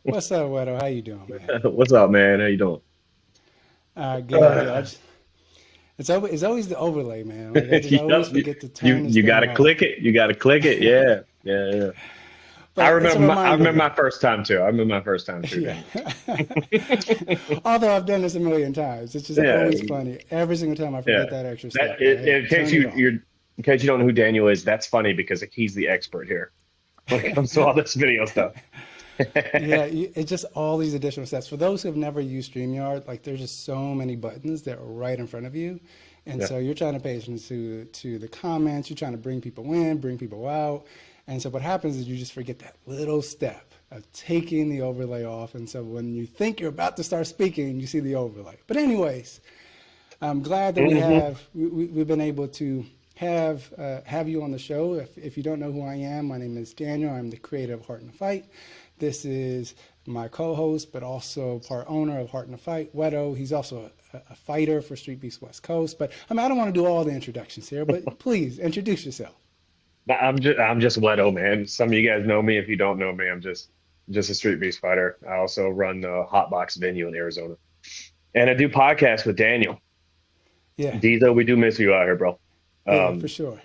What's up, Wedo? How you doing, man? What's up, man? How you doing? Good, good. It's always the overlay, man. Like I just always Yep. forget to You turn this you thing gotta off. click it. You gotta click it. Yeah. Yeah. Yeah. I But it's a remember I remember reminder. my first time too. I remember my first time too, Yeah. Daniel. Although I've done this a million times, it's just Yeah. always funny. Every single time I Yeah. forget that extra That step. Like, hey, in case turn it off. in case you don't know who Daniel is, that's funny because he's the expert here when it comes to all this video stuff. Yeah, it's just all these additional steps. For those who have never used StreamYard, like there's just so many buttons that are right in front of you. And Yeah. so you're trying to pay attention to the comments, you're trying to bring people in, bring people out. And so what happens is you just forget that little step of taking the overlay off. And so when you think you're about to start speaking, you see the overlay. But anyways, I'm glad that Hmm. we've been able to have you on the show. If you don't know who I am, my name is Daniel. I'm the creator of Heart in the Fight. This is my co-host, but also part owner of Heart in the Fight, Wedo. He's also a fighter for Street Beast West Coast. But I mean, I don't want to do all the introductions here, but please introduce yourself. I'm just Wedo, man. Some of you guys know me. If you don't know me, I'm just a street beast fighter. I also run the Hot Box venue in Arizona, and I do podcasts with Daniel. Yeah, Diesel, we do miss you out here, bro. yeah, for Um, sure.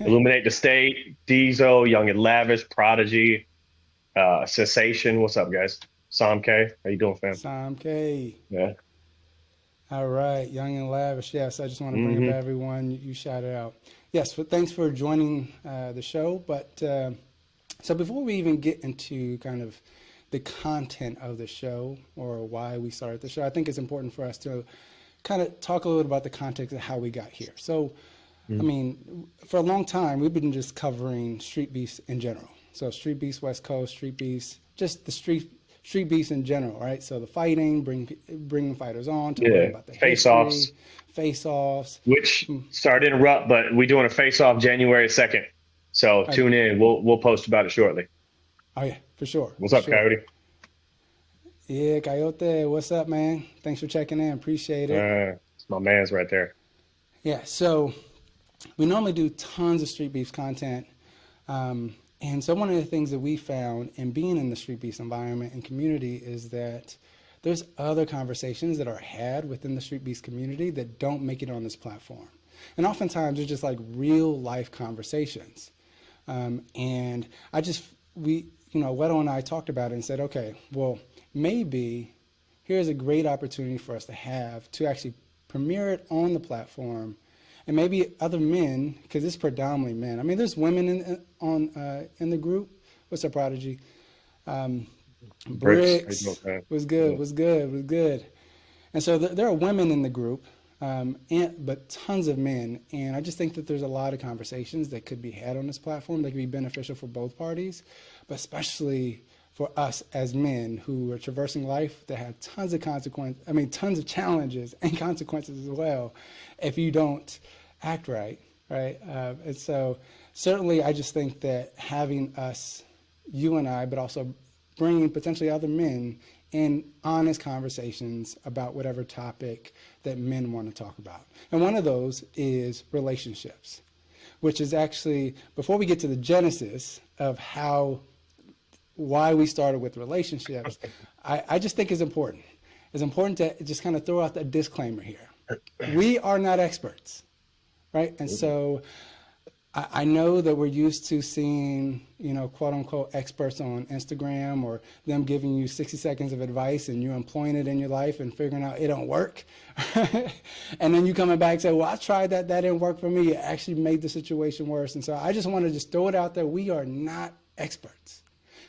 Illuminate the State, Diesel, Young and Lavish, Prodigy, Cessation. What's up, guys? Sam K, how you doing, fam? Sam K. Yeah. All right, young and lavish. Yes, I just want to bring up Hmm. everyone you shouted out. Yes, but thanks for joining the show. But so before we even get into kind of the content of the show or why we started the show, I think it's important for us to kind of talk a little bit about the context of how we got here. So, I mean, for a long time, we've been just covering street beefs in general. So, street beefs, West Coast, street beefs, just the street beefs in general, right? So, the fighting, bringing fighters on to learn Yeah. about the Face history, offs, face offs. which sorry to interrupt, but we doing a face off January 2nd. So I, tune in. We'll post about it shortly. oh yeah, for sure, What's for up, sure. Coyote? Yeah, Coyote, what's up, man? Thanks for checking in. Appreciate it. It's my man's right there. Yeah, so we normally do tons of street beefs content. And so one of the things that we found in being in the street beefs environment and community is that there's other conversations that are had within the street beefs community that don't make it on this platform. And oftentimes they're just like real life conversations. And Wedo and I talked about it and said, okay, well, maybe here's a great opportunity for us to have to actually premiere it on the platform, and maybe other men, because it's predominantly men. I mean, there's women in the group. What's up, Prodigy? Um, Bricks. How you doing, Bricks fam? was good, Yeah. was good, was good. And so there are women in the group, but tons of men. And I just think that there's a lot of conversations that could be had on this platform that could be beneficial for both parties, but especially for us as men who are traversing life that have tons of consequences, I mean, tons of challenges and consequences as well if you don't act right, right? And so certainly I just think that having us, you and I, but also bringing potentially other men in honest conversations about whatever topic that men want to talk about. And one of those is relationships, which is actually, before we get to the genesis of why we started with relationships, I just think is important. It's important to just kind of throw out the disclaimer here. We are not experts, right? And so I know that we're used to seeing, quote unquote experts on Instagram or them giving you 60 seconds of advice and you employing it in your life and figuring out it don't work. And then you coming back and say, well, I tried that. That didn't work for me. It actually made the situation worse. And so I just want to just throw it out there. We are not experts.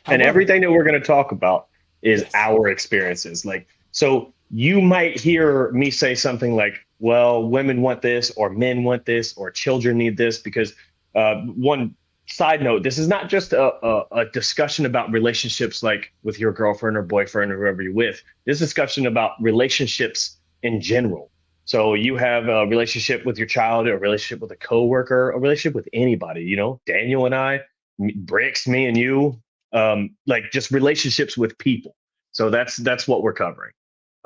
And However, everything that we're going to talk about is yes, our experiences. Like, so you might hear me say something like, well, women want this, or men want this, or children need this, because one side note, this is not just a discussion about relationships like with your girlfriend or boyfriend or whoever you're with. This discussion about relationships in general. So you have a relationship with your child, a relationship with a coworker, a relationship with anybody, Daniel and I, Bricks, me and you, like just relationships with people. So that's what we're covering.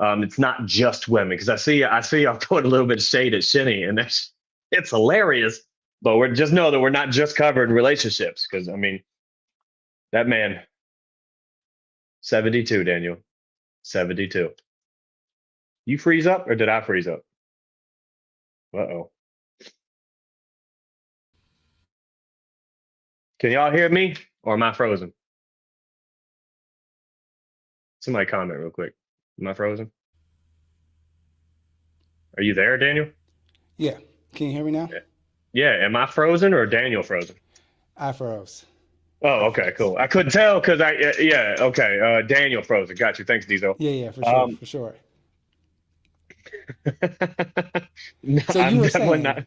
It's not just women because I see y'all throwing a little bit of shade at Shinny, and that's it's hilarious. But we're just know that we're not just covering relationships because I mean that man 72, Daniel. 72. You freeze up or did I freeze up? Uh-oh. Can y'all hear me or am I frozen? Somebody comment real quick. Am I frozen? Are you there, Daniel? Yeah. Can you hear me now? Yeah. Yeah. Am I frozen or Daniel frozen? I froze. Oh, I okay, froze. cool. I couldn't tell because yeah, okay. Daniel frozen. Got you. Thanks, Diesel. Yeah, yeah, for sure, Um, for sure. no, So you I'm were definitely saying, not.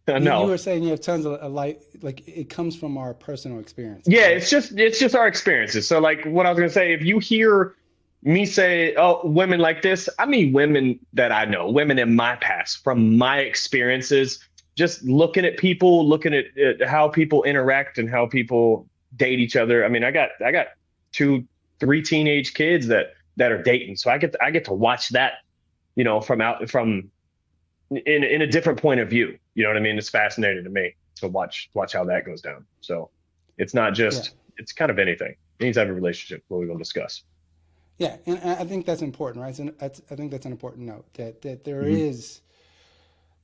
you No. were saying you have tons of light, like it comes from our personal experiences, Yeah, right? it's just our experiences. So like what I was gonna say, if you hear me say, "Oh, women like this," I mean women that I know, women in my past, from my experiences, just looking at people, looking at how people interact and how people date each other. I mean, I got two, three teenage kids that are dating, so I get to watch that, from in a different point of view. You know what I mean? It's fascinating to me to watch how that goes down. So it's not Yeah, just it's kind of anything, any type of relationship what we're going to discuss. yeah, and I think that's important, right? So I think that's an important note that Hmm.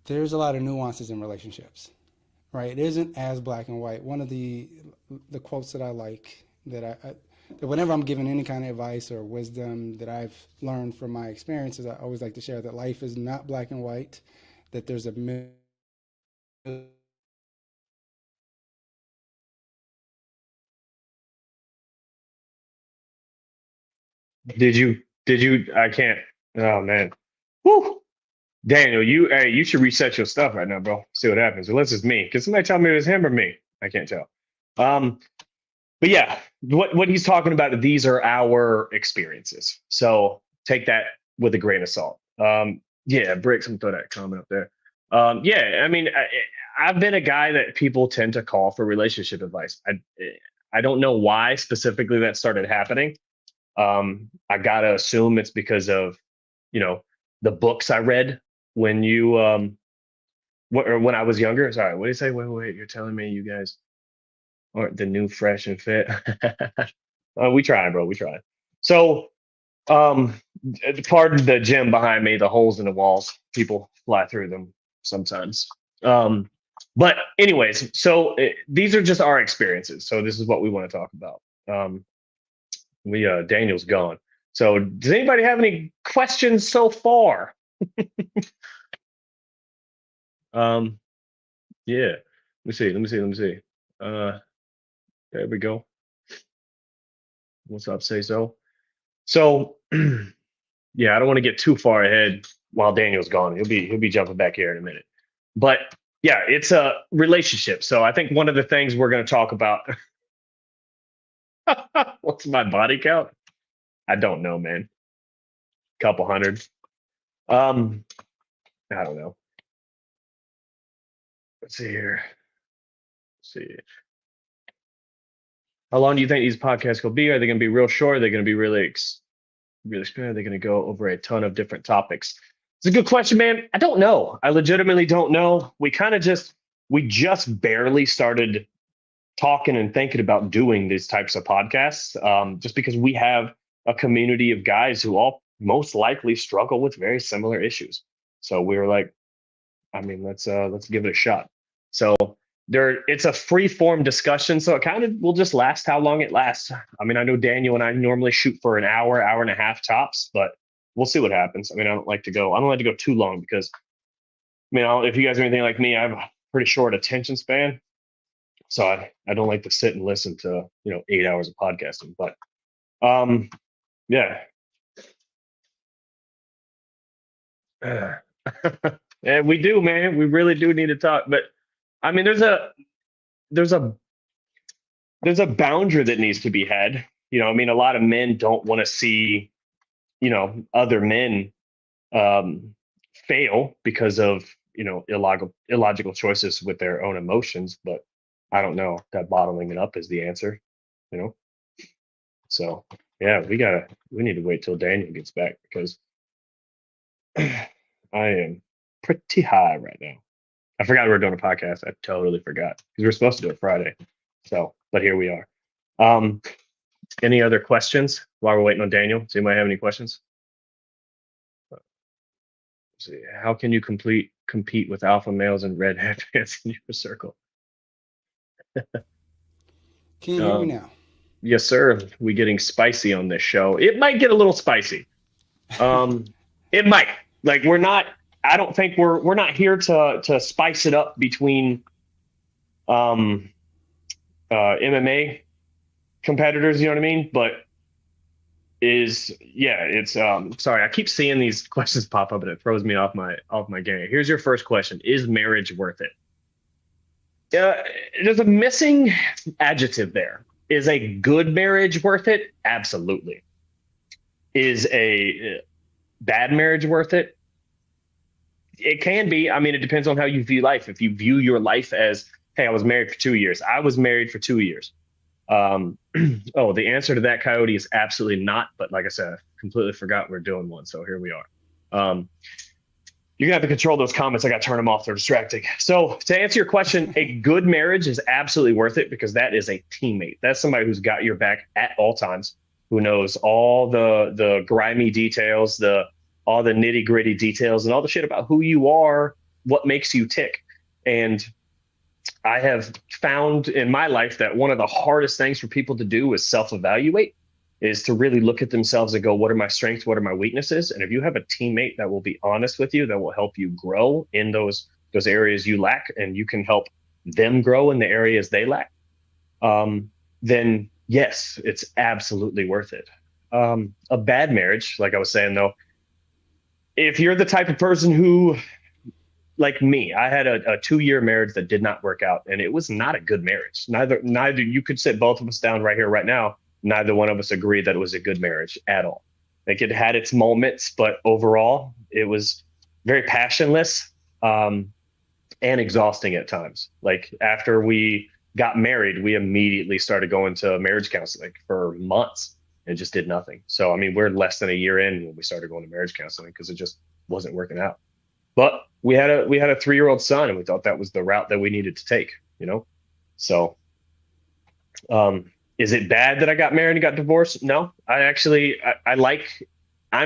there's a lot of nuances in relationships, right? It isn't as black and white. One of the quotes that I like that whenever I'm giving any kind of advice or wisdom that I've learned from my experiences, I always like to share that life is not black and white, that there's a middle. Did you I can't. Oh man. Whew. Daniel, you should reset your stuff right now, bro. See what happens. Unless it's me. Can somebody tell me it was him or me? I can't tell. Um, but yeah, what he's talking about, these are our experiences. So take that with a grain of salt. Yeah, Bricks, I'm throw that comment up there. Yeah, I mean, I've been a guy that people tend to call for relationship advice. I don't know why specifically that started happening. I gotta assume it's because of you know the books I read when or when I was younger. Sorry, what did you say? Wait, you're telling me you guys aren't the new fresh and fit? We try, bro. We try. So, um, pardon the gym behind me, the holes in the walls. People fly through them sometimes. Um, but anyways, so these are just our experiences. So this is what we want to talk about. We Daniel's gone. So does anybody have any questions so far? Um, yeah. Let me see. Let me see. Let me see. Uh, there we go. What's up? Say so. So yeah, I don't want to get too far ahead while Daniel's gone. He'll be jumping back here in a minute. But yeah, it's a relationship. So I think one of the things we're going to talk about. What's my body count? I don't know, man. Couple hundred. Um, I don't know. Let's see here. Let's see. How long do you think these podcasts will be? Are they going to be real short? Are they going to be really experienced? Are they going to go over a ton of different topics? It's a good question, man. I don't know. I legitimately don't know. We just barely started talking and thinking about doing these types of podcasts, just because we have a community of guys who all most likely struggle with very similar issues. So we were like, I mean, let's give it a shot. So it's a free form discussion, so it kind of will just last how long it lasts. I mean, I know Daniel and I normally shoot for an hour, hour and a half tops, but we'll see what happens. I mean, I don't like to go too long because if you guys are anything like me, I have a pretty short attention span. So I don't like to sit and listen to 8 hours of podcasting. But um yeah. And we do, man. We really do need to talk. But I mean, there's a there's a boundary that needs to be had. I mean, a lot of men don't want to see other men um, fail because of illogical choices with their own emotions. But I don't know that bottling it up is the answer. You know, so yeah, we need to wait till Daniel gets back because I am pretty high right now. I forgot we were doing a podcast. I totally forgot because we were supposed to do it Friday. So, but here we are. Um, Any other questions while we're waiting on Daniel? Does anybody have any questions? Let's see. How can you compete with alpha males and red headbands in your circle? Can you hear me Um, now? yes, sir. We getting spicy on this show. It might get a little spicy. Um, it might. Like we're not. I don't think we're not here to spice it up between um, MMA competitors. You know what I mean? But it's sorry. I keep seeing these questions pop up and it throws me off my game. Here's your first question: Is marriage worth it? There's a missing adjective there. Is a good marriage worth it? Absolutely. Is a bad marriage worth it? It can be. I mean, it depends on how you view life. If you view your life as, hey, I was married for 2 years. I was married for 2 years. Oh, the answer to that, Coyote, is absolutely not. But like I said, I completely forgot we're doing one. So here we are. You're gonna have to control those comments. I got to turn them off. They're distracting. So to answer your question, a good marriage is absolutely worth it because that is a teammate. That's somebody who's got your back at all times, who knows all the grimy details, all the nitty gritty details, and all the shit about who you are, what makes you tick. And I have found in my life that one of the hardest things for people to do is self-evaluate, is to really look at themselves and go, what are my strengths? What are my weaknesses? And if you have a teammate that will be honest with you, that will help you grow in those areas you lack, and you can help them grow in the areas they lack, then yes, it's absolutely worth it. A bad marriage, like I was saying though, if you're the type of person who, like me, I had a 2-year marriage that did not work out, and it was not a good marriage. Neither you could sit both of us down right here, right now. Neither one of us agreed that it was a good marriage at all. Like it had its moments, but overall, it was very passionless and exhausting at times. Like after we got married, we immediately started going to marriage counseling for months and just did nothing. So, I mean, we're less than a year in when we started going to marriage counseling because it just wasn't working out. But we had a 3-year-old son, and we thought that was the route that we needed to take, you know? So, is it bad that I got married and got divorced? No, I'm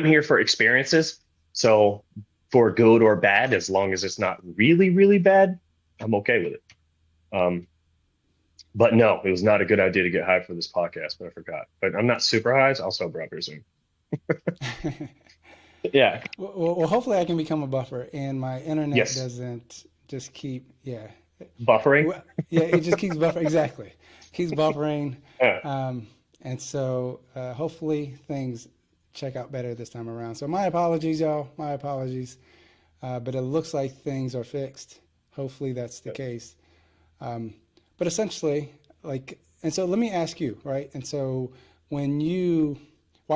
here for experiences. So for good or bad, as long as it's not really, really bad, I'm okay with it. But no, it was not a good idea to get high for this podcast, but I forgot. But I'm not super high, so I'll sober up here soon. Yeah. Well, hopefully I can become a buffer and my internet Yes. doesn't just keep, yeah. Buffering. Yeah, it just keeps buffering. Exactly. Keeps buffering. Yeah. And so hopefully things check out better this time around. So my apologies, y'all. My apologies. But it looks like things are fixed. Hopefully that's the case. But essentially, and so let me ask you, right? And so why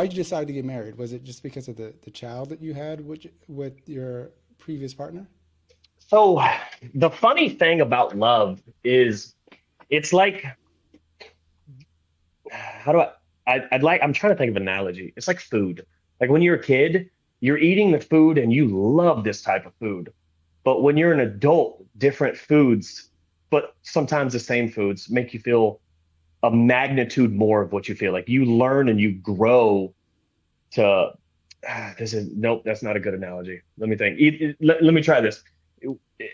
did you decide to get married? Was it just because of the child that you had with your previous partner? So the funny thing about love is it's like, how do I'm trying to think of an analogy. It's like food. Like when you're a kid, you're eating the food and you love this type of food. But when you're an adult, different foods, but sometimes the same foods make you feel a magnitude more of what you feel. Like you learn and you grow to, nope, that's not a good analogy. Let me think. Let me try this.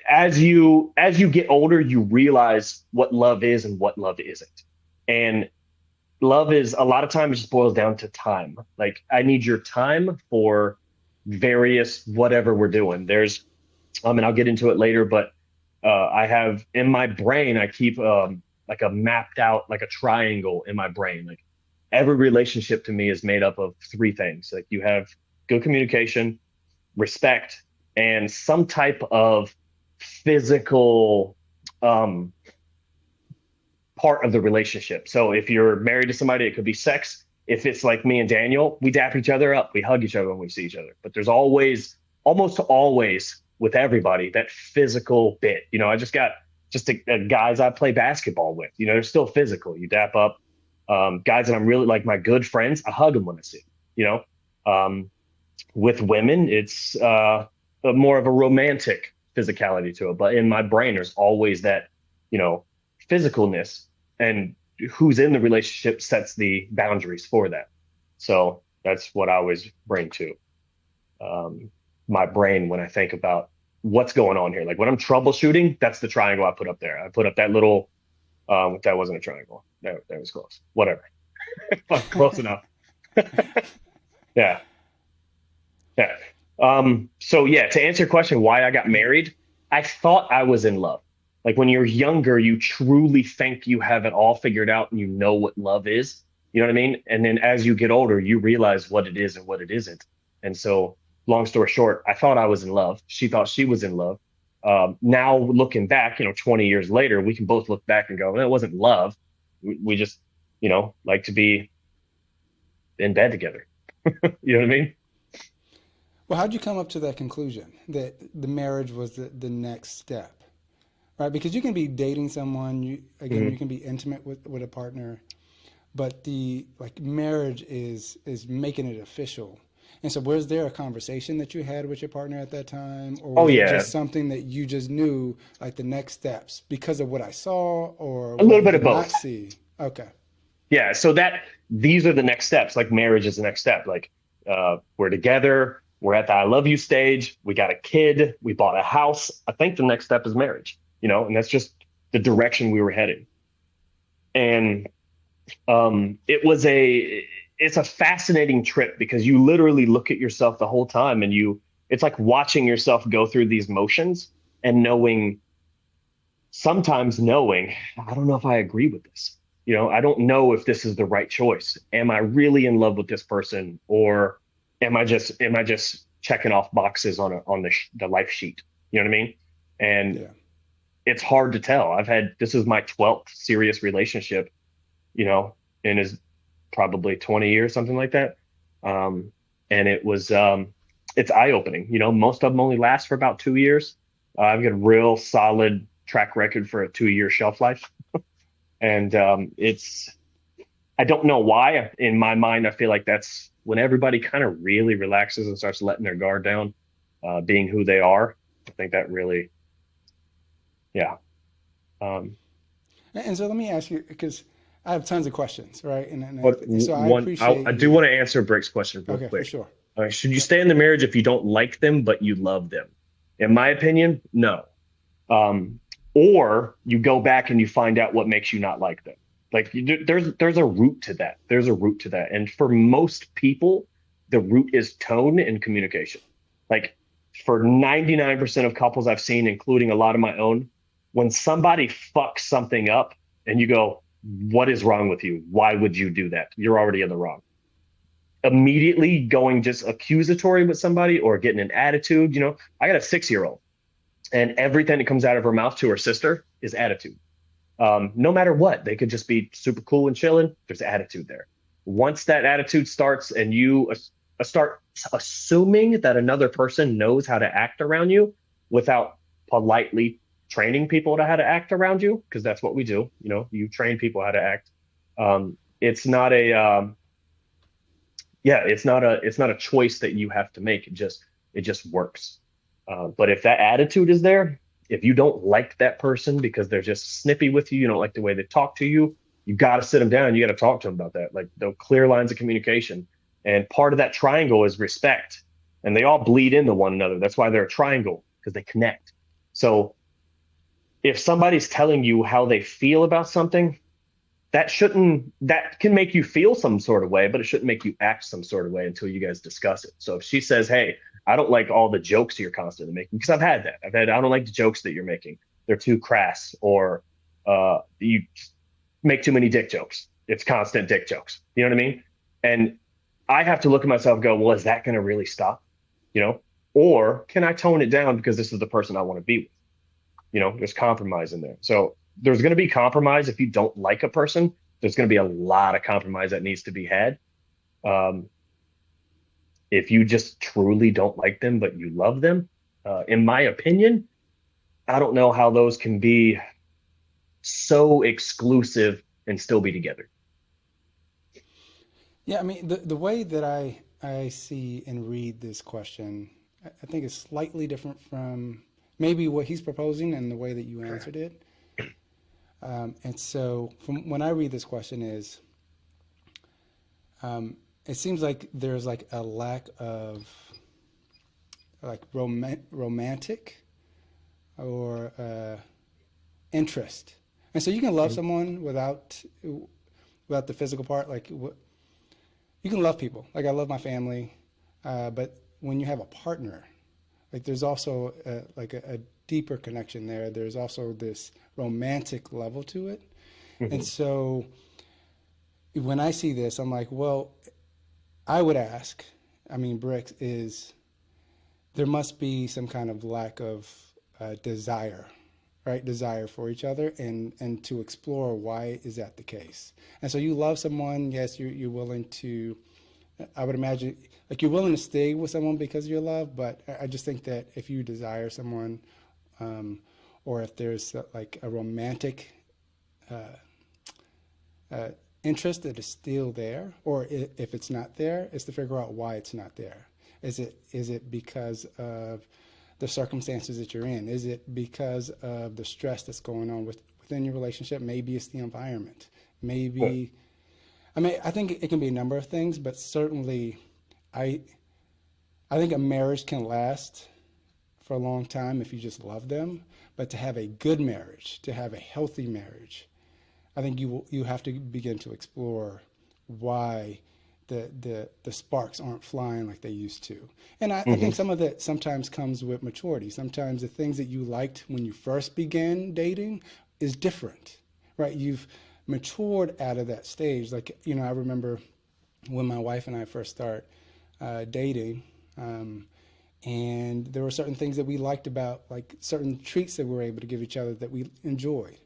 As you get older, you realize what love is and what love isn't. And love is a lot of times just boils down to time. Like I need your time for various whatever we're doing. There's, and I'll get into it later, but I have in my brain, I keep like a mapped out, like a triangle in my brain. Like every relationship to me is made up of 3 things. Like you have good communication, respect, and some type of physical part of the relationship. So if you're married to somebody, it could be sex. If it's like me and Daniel, we dap each other up, we hug each other when we see each other. But there's almost always with everybody, that physical bit. You know, I just got guys I play basketball with. You know, they're still physical. You dap up. Guys that I'm really like my good friends, I hug them when I see them. You know, with women, it's more of a romantic physicality to it. But in my brain, there's always that, you know, physicalness. And who's in the relationship sets the boundaries for that. So that's what I always bring to my brain when I think about what's going on here. Like when I'm troubleshooting, that's the triangle I put up there. I put up that little, that wasn't a triangle. That was close. Whatever. Close enough. Yeah. Yeah. So yeah, to answer your question, why I got married, I thought I was in love. Like when you're younger, you truly think you have it all figured out and you know what love is. You know what I mean? And then as you get older, you realize what it is and what it isn't. And so, long story short, I thought I was in love. She thought she was in love. Now looking back, 20 years later, we can both look back and go, well, it wasn't love. We just, like to be in bed together. You know what I mean? Well, how'd you come up to that conclusion that the marriage was the next step? Right? Because you can be dating someone, you Mhm. can be intimate with a partner, but the like marriage is making it official. And so was there a conversation that you had with your partner at that time, or Oh was it yeah, just something that you just knew like the next steps because of what I saw or a what little I bit of did not both. see? Okay. Yeah, so that these are the next steps. Like marriage is the next step. Like we're together, we're at the I love you stage, we got a kid, we bought a house. I think the next step is marriage, and that's just the direction we were heading. And it's a fascinating trip because you literally look at yourself the whole time and it's like watching yourself go through these motions and sometimes knowing, I don't know if I agree with this. I don't know if this is the right choice. Am I really in love with this person, or am I just checking off boxes on the life sheet? You know what I mean? And Yeah. it's hard to tell. This is my 12th serious relationship, you know, in his probably 20 years, something like that. Um, and it's eye opening. Most of them only last for about 2 years. I've got a real solid track record for a 2 year shelf life. And I don't know why. In my mind, I feel like that's when everybody kind of really relaxes and starts letting their guard down, being who they are. I think that really, yeah. Um, And so let me ask you, because I have tons of questions, right? but So I appreciate I do you. want to answer Brick's question real Okay, for quick. sure. Should you stay in the marriage if you don't like them but you love them? In my opinion, no. Um, or you go back and you find out what makes you not like them. Like there's a root to that. There's a root to that. And for most people, the root is tone and communication. Like for 99% of couples I've seen, including a lot of my own, when somebody fucks something up and you go, what is wrong with you? Why would you do that? You're already in the wrong. Immediately going just accusatory with somebody or getting an attitude. I got a 6-year-old and everything that comes out of her mouth to her sister is attitude. No matter what, they could just be super cool and chilling. There's attitude there. Once that attitude starts and you start assuming that another person knows how to act around you without politely training people to how to act around you, because that's what we do. You train people how to act. It's not a yeah, it's not a choice that you have to make. It just works. But if that attitude is there, if you don't like that person because they're just snippy with you, you don't like the way they talk to you, you got to sit them down. You got to talk to them about that. Like the clear lines of communication. And part of that triangle is respect. And they all bleed into one another. That's why they're a triangle, because they connect. So if somebody's telling you how they feel about something, that can make you feel some sort of way, but it shouldn't make you act some sort of way until you guys discuss it. So if she says, hey, I don't like all the jokes you're constantly making, because I've had that. I don't like the jokes that you're making. They're too crass, or you make too many dick jokes. It's constant dick jokes. You know what I mean? And I have to look at myself and go, well, is that going to really stop? You know, or can I tone it down because this is the person I want to be with? There's compromise in there. So there's going to be compromise if you don't like a person. There's going to be a lot of compromise that needs to be had. Um, if you just truly don't like them, but you love them, in my opinion, I don't know how those can be so exclusive and still be together. Yeah, I mean, the way that I see and read this question, I think is slightly different from maybe what he's proposing and the way that you answered it. And so from when I read this question is, it seems like there's like a lack of like romantic or interest. And so you can love someone without the physical part. Like you can love people. Like I love my family, but when you have a partner, like there's also a deeper connection there. There's also this romantic level to it. And Mhm. so when I see this, I'm like, well, I would ask, I mean, Bricks, is there must be some kind of lack of desire, right? Desire for each other, and to explore why is that the case. And so you love someone, yes, you're willing to. I would imagine like you're willing to stay with someone because of your love, but I just think that if you desire someone, um, or if there's like a romantic uh, interest that is still there, or if it's not there, is to figure out why it's not there. Is it because of the circumstances that you're in? Is it because of the stress that's going on within your relationship? Maybe it's the environment. Yeah. Maybe I mean I think it can be a number of things, but certainly I I think a marriage can last for a long time if you just love them. But to have a good marriage, to have a healthy marriage, I think you have to begin to explore why the sparks aren't flying like they used to. And I think Mhm. some of that sometimes comes with maturity. Sometimes the things that you liked when you first began dating is different, right? You've matured out of that stage. Like, I remember when my wife and I first start dating, and there were certain things that we liked about, like certain treats that we were able to give each other that we enjoyed.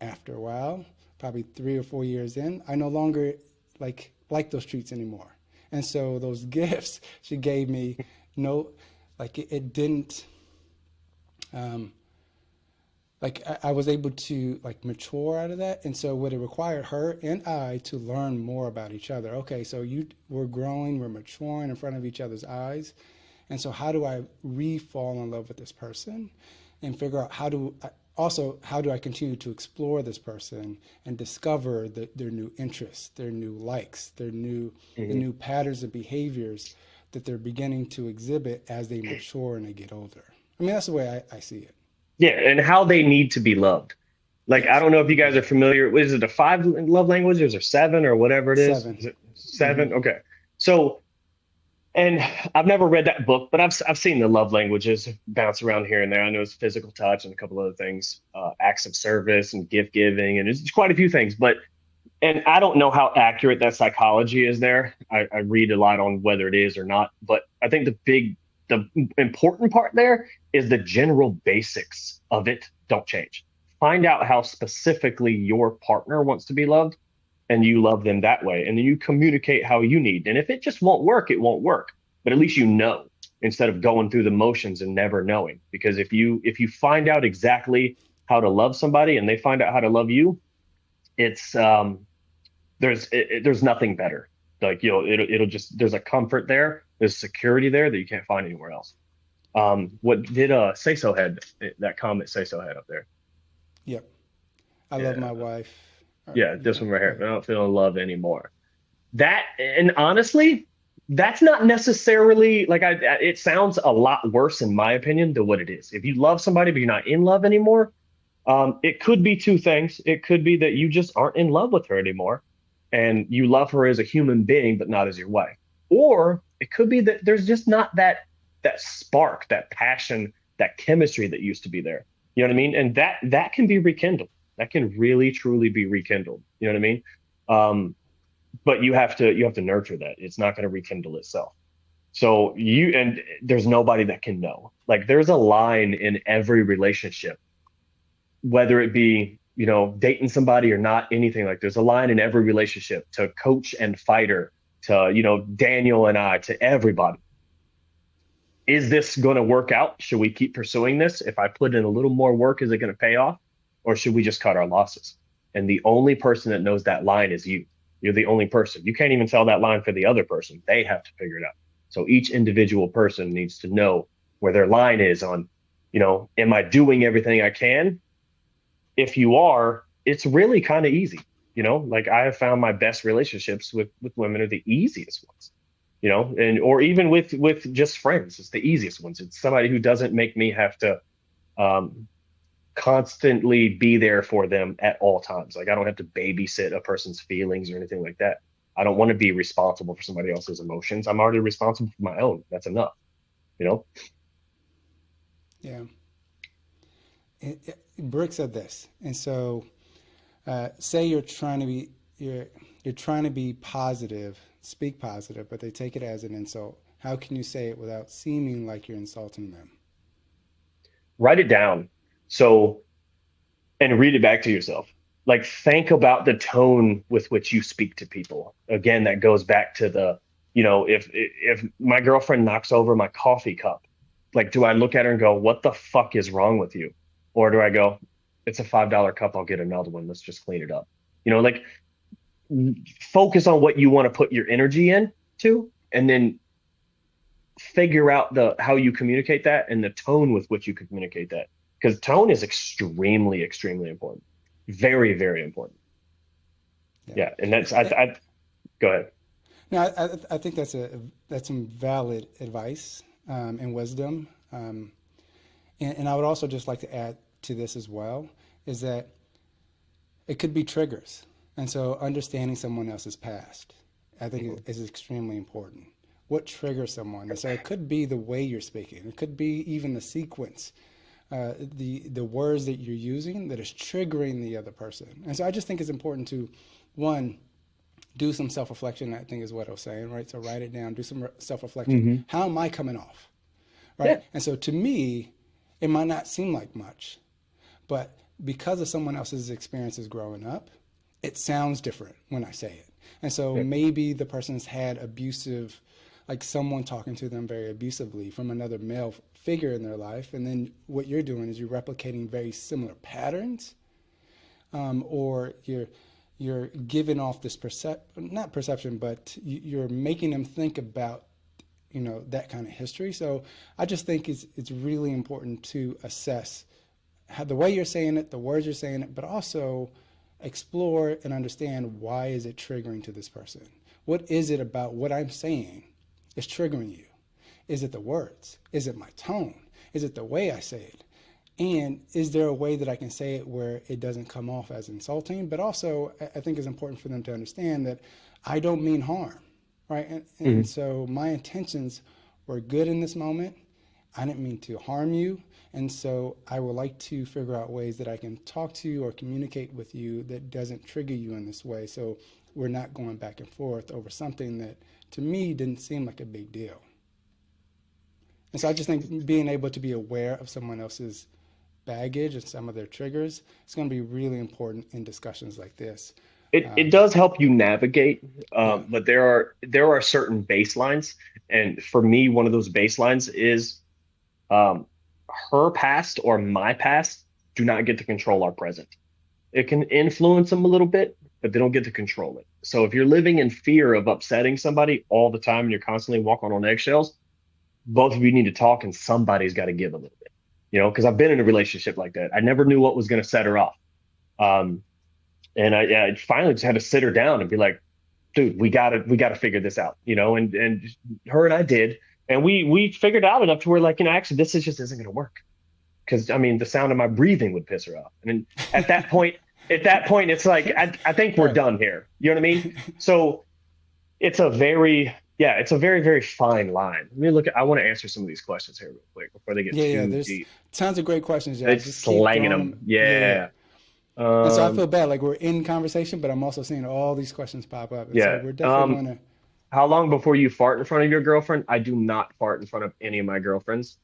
After a while, probably 3 or 4 years in, I no longer like those treats anymore. And so those gifts she gave me, no, like it didn't, um, like I was able to like mature out of that. And so what it required her and I to learn more about each other. Okay, so we're growing, we're maturing in front of each other's eyes. And so how do I re-fall in love with this person and figure out how do I continue to explore this person and discover their new interests, their new likes, the Mhm. new patterns of behaviors that they're beginning to exhibit as they mature and they get older. I mean, that's the way I see it. Yeah, and how they need to be loved. Like, I Yes. don't know if you guys Hmm. are familiar. Is it a five love languages or seven or whatever it is? Seven. Is it Hmm. seven? Okay. So, and I've never read that book, but I've seen the love languages bounce around here and there. I know it's physical touch and a couple other things, acts of service and gift giving, and it's quite a few things. But and I don't know how accurate that psychology is there. I read a lot on whether it is or not, but I think the important part there is the general basics of it don't change. Find out how specifically your partner wants to be loved, and you love them that way, and then you communicate how you need. And if it just won't work, it won't work. But at least you know instead of going through the motions and never knowing. Because if you find out exactly how to love somebody and they find out how to love you, it's there's nothing better. Like it'll just there's a comfort there, there's security there that you can't find anywhere else. What did say so had that comment say so had up there? Yep. I love Yeah, my wife. yeah, this one right here. I Okay. don't feel in love anymore. That and honestly, that's not necessarily like it sounds a lot worse in my opinion than what it is. If you love somebody but you're not in love anymore, it could be two things. It could be that you just aren't in love with her anymore and you love her as a human being, but not as your wife. Or it could be that there's just not that spark, that passion, that chemistry that used to be there. You know what I mean? And that can be rekindled. That can really truly be rekindled. You know what I mean? Um, but you have to nurture that. It's not going to rekindle itself. So there's nobody that can know. Like there's a line in every relationship, whether it be dating somebody or not, anything. Like there's a line in every relationship, to coach and fighter, to Daniel and I, to everybody. Is this going to work out? Should we keep pursuing this? If I put in a little more work, is it going to pay off, or should we just cut our losses? And the only person that knows that line is you. You're the only person. You can't even tell that line for the other person. They have to figure it out. So each individual person needs to know where their line is on, am I doing everything I can? If you are, it's really kind of easy. Like I have found my best relationships with women are the easiest ones, and or even with just friends, it's the easiest ones. It's somebody who doesn't make me have to um, constantly be there for them at all times. Like I don't have to babysit a person's feelings or anything like that. I don't want to be responsible for somebody else's emotions. I'm already responsible for my own. That's enough, you know? Yeah. Brick said this, and so say you're trying to be positive, speak positive, but they take it as an insult. How can you say it without seeming like you're insulting them? Write it down. So, and read it back to yourself. Like think about the tone with which you speak to people. Again, that goes back to if my girlfriend knocks over my coffee cup, like do I look at her and go, "What the fuck is wrong with you?" Or do I go, "It's a $5 cup, I'll get another one. Let's just clean it up." Like focus on what you want to put your energy in to, and then figure out the how you communicate that and the tone with which you can communicate that. Because tone is extremely, extremely important. Very, very important. Yeah. Yeah. And I go ahead. No, I think that's some valid advice and wisdom. And I would also just like to add to this as well is that it could be triggers. And so understanding someone else's past, I think is extremely important. What triggers someone? And so it could be the way you're speaking. It could be even the sequence, the words that you're using that is triggering the other person. And so I just think it's important to, one, do some self-reflection, I think is what I was saying, right? So write it down, do some self-reflection. Mm-hmm. How am I coming off, right? Yeah. And so to me, it might not seem like much, but because of someone else's experiences growing up, it sounds different when I say it. And so Yeah. maybe the person's had abusive, like someone talking to them very abusively from another male figure in their life. And then what you're doing is you're replicating very similar patterns, or you're giving off this not perception, but you're making them think about, that kind of history. So I just think it's really important to assess how the way you're saying it, the words you're saying it, but also explore and understand why is it triggering to this person? What is it about what I'm saying is triggering you? Is it the words? Is it my tone? Is it the way I say it? And is there a way that I can say it where it doesn't come off as insulting? But also, I think it's important for them to understand that I don't mean harm, right? And Mhm. so my intentions were good in this moment. I didn't mean to harm you. And so I would like to figure out ways that I can talk to you or communicate with you that doesn't trigger you in this way. So we're not going back and forth over something that to me didn't seem like a big deal. And so I just think being able to be aware of someone else's baggage and some of their triggers is going to be really important in discussions like this. It does help you navigate, Yeah. but there are certain baselines, and for me, one of those baselines is um, her past or my past do not get to control our present. It can influence them a little bit, but they don't get to control it. So if you're living in fear of upsetting somebody all the time and you're constantly walking on eggshells, both of you need to talk and somebody's got to give a little bit, because I've been in a relationship like that. I never knew what was going to set her off. Um, and I finally just had to sit her down and be like, dude, we gotta figure this out, and her and I did. And we figured out enough to where like, actually this is just isn't going to work. Cause I mean, the sound of my breathing would piss her off. And at that point, it's like, I think we're Right. done here. You know what I mean? So it's a very, very fine line. I want to answer some of these questions here real quick before they get Yeah. too There's deep. tons of great questions, y'all. It's Just keep slanging throwing them. them. Yeah. Yeah. And so I Um, feel bad, like we're in conversation, but I'm also seeing all these questions pop up. And so yeah. we're definitely going to, How long before you fart in front of your girlfriend? I do not fart in front of any of my girlfriends,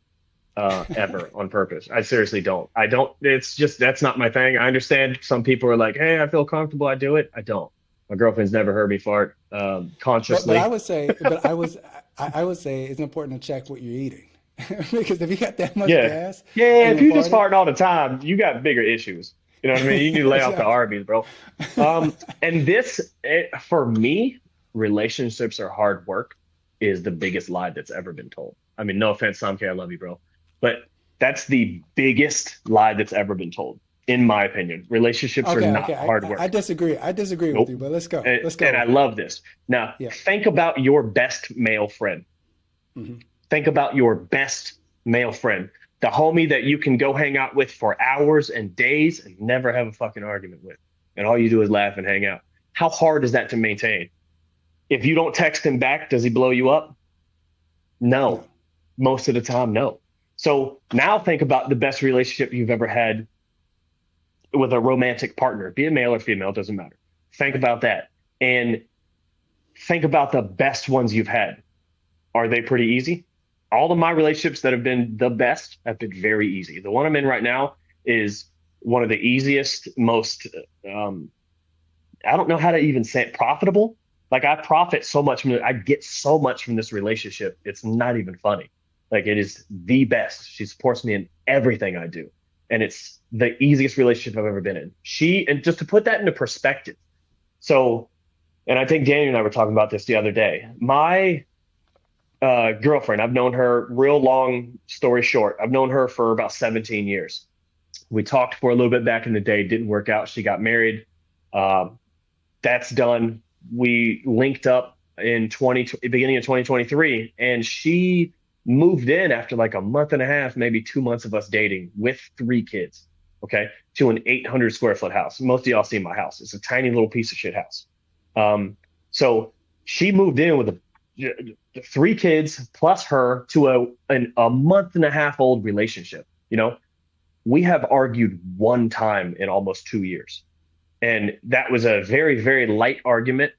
ever on purpose. I seriously don't. I don't. It's just that's not my thing. I understand some people are like, "Hey, I feel comfortable. I do it." I don't. My girlfriend's never heard me fart but I consciously. would say, I would say it's important to check what you're eating because if you got that much Yeah, gas yeah. and If you're you just farting, farting all the time, you got bigger issues. You know what I mean? You need to lay off the exactly. Arby's, bro. And for me, relationships are hard work is the biggest lie that's ever been told. I mean, no offense, Samke, I love you, bro, but that's the biggest lie that's ever been told. in my opinion. Relationships are Okay, not okay. hard I work. disagree. I disagree with Nope. you, but let's go. And, Let's go and I with it. love this. Now, Yeah. think about your best male friend. Hmm. Think about your best male friend, the homie that you can go hang out with for hours and days and never have a fucking argument with. And all you do is laugh and hang out. How hard is that to maintain? If you don't text him back, does he blow you up? No. No. Most of the time, no. So now think about the best relationship you've ever had with a romantic partner, be it male or female, doesn't matter. Think Right. about that. And think about the best ones you've had. Are they pretty easy? All of my relationships that have been the best have been very easy. The one I'm in right now is one of the easiest, most, um, I don't know how to even say it, profitable. Like I profit so much from it. I get so much from this relationship. It's not even funny. Like it is the best. She supports me in everything I do. And it's the easiest relationship I've ever been in. And just to put that into perspective. So, and I think Daniel and I were talking about this the other day. My girlfriend, I've known her real long story short. I've known her for about 17 years. We talked for a little bit back in the day, didn't work out. She got married. Um, that's done. We linked up in beginning of 2023, and she moved in after like a month and a half, maybe 2 months of us dating with 3 kids. Okay, to an 800 square foot house. Most of y'all see my house. It's a tiny little piece of shit house. Um, so she moved in with 3 kids plus her to a month and a half old relationship. You know, we have argued one time in almost 2 years. And that was a very, very light argument.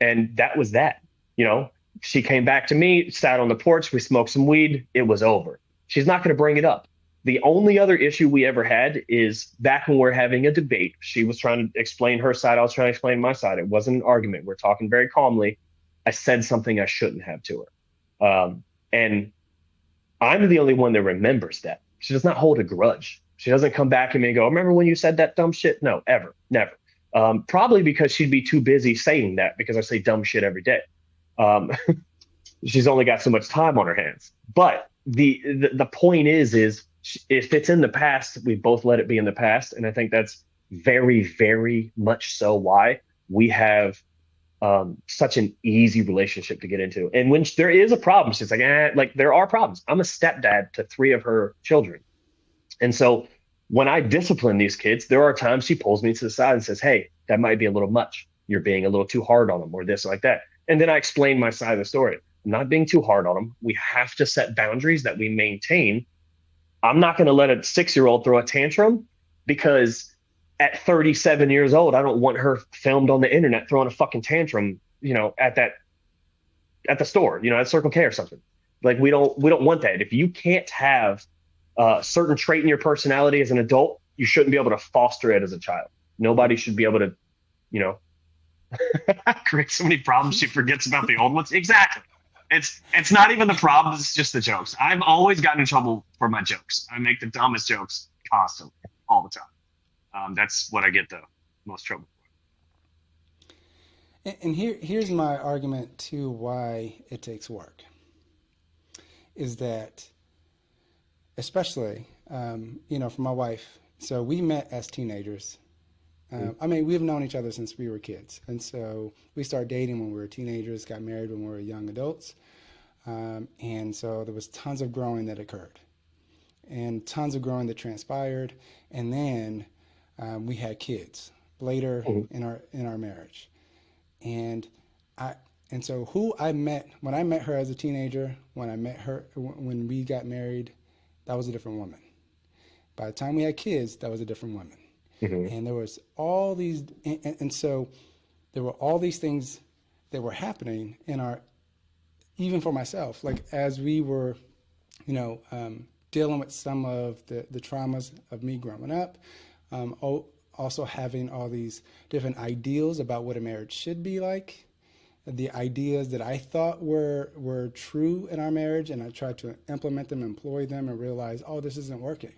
And that was that. You know, she came back to me, sat on the porch, we smoked some weed, it was over. She's not going to bring it up. The only other issue we ever had is back when we're having a debate. She was trying to explain her side, I was trying to explain my side. It wasn't an argument. We're talking very calmly. I said something I shouldn't have to her. And I'm the only one that remembers that. She does not hold a grudge. She doesn't come back to me and go, remember when you said that dumb shit? No, ever, never. Probably because she'd be too busy saying that because I say dumb shit every day. Um, she's only got so much time on her hands. But the point is if it's in the past, we both let it be in the past. And I think that's very, very much so why we have such an easy relationship to get into. And when there is a problem, she's like there are problems. I'm a stepdad to 3 of her children. And so when I discipline these kids, there are times she pulls me to the side and says, hey, that might be a little much. You're being a little too hard on them or this or like that. And then I explain my side of the story. I'm not being too hard on them. We have to set boundaries that we maintain. I'm not going to let a 6-year-old throw a tantrum because at 37 years old, I don't want her filmed on the internet throwing a fucking tantrum, at the store, at Circle K or something. Like we don't want that. If you can't have a certain trait in your personality as an adult, you shouldn't be able to foster it as a child. Nobody should be able to, create so many problems she forgets about the old ones. Exactly. It's not even the problem, it's just the jokes. I've always gotten in trouble for my jokes. I make the dumbest jokes constantly, all the time. That's what I get the most trouble for. And here's my argument to why it takes work. Is that, especially, for my wife. So we met as teenagers. We've known each other since we were kids. And so we started dating when we were teenagers, got married when we were young adults. And so there was tons of growing that occurred and tons of growing that transpired. And then we had kids later in our marriage. And so who I met, when I met her as a teenager, when we got married, that was a different woman. By the time we had kids, that was a different woman. Mm-hmm. And there was all these, and so there were all these things that were happening even for myself, like as we were, dealing with some of the traumas of me growing up, also having all these different ideals about what a marriage should be like, the ideas that I thought were true in our marriage, and I tried to implement them, employ them, and realize, this isn't working.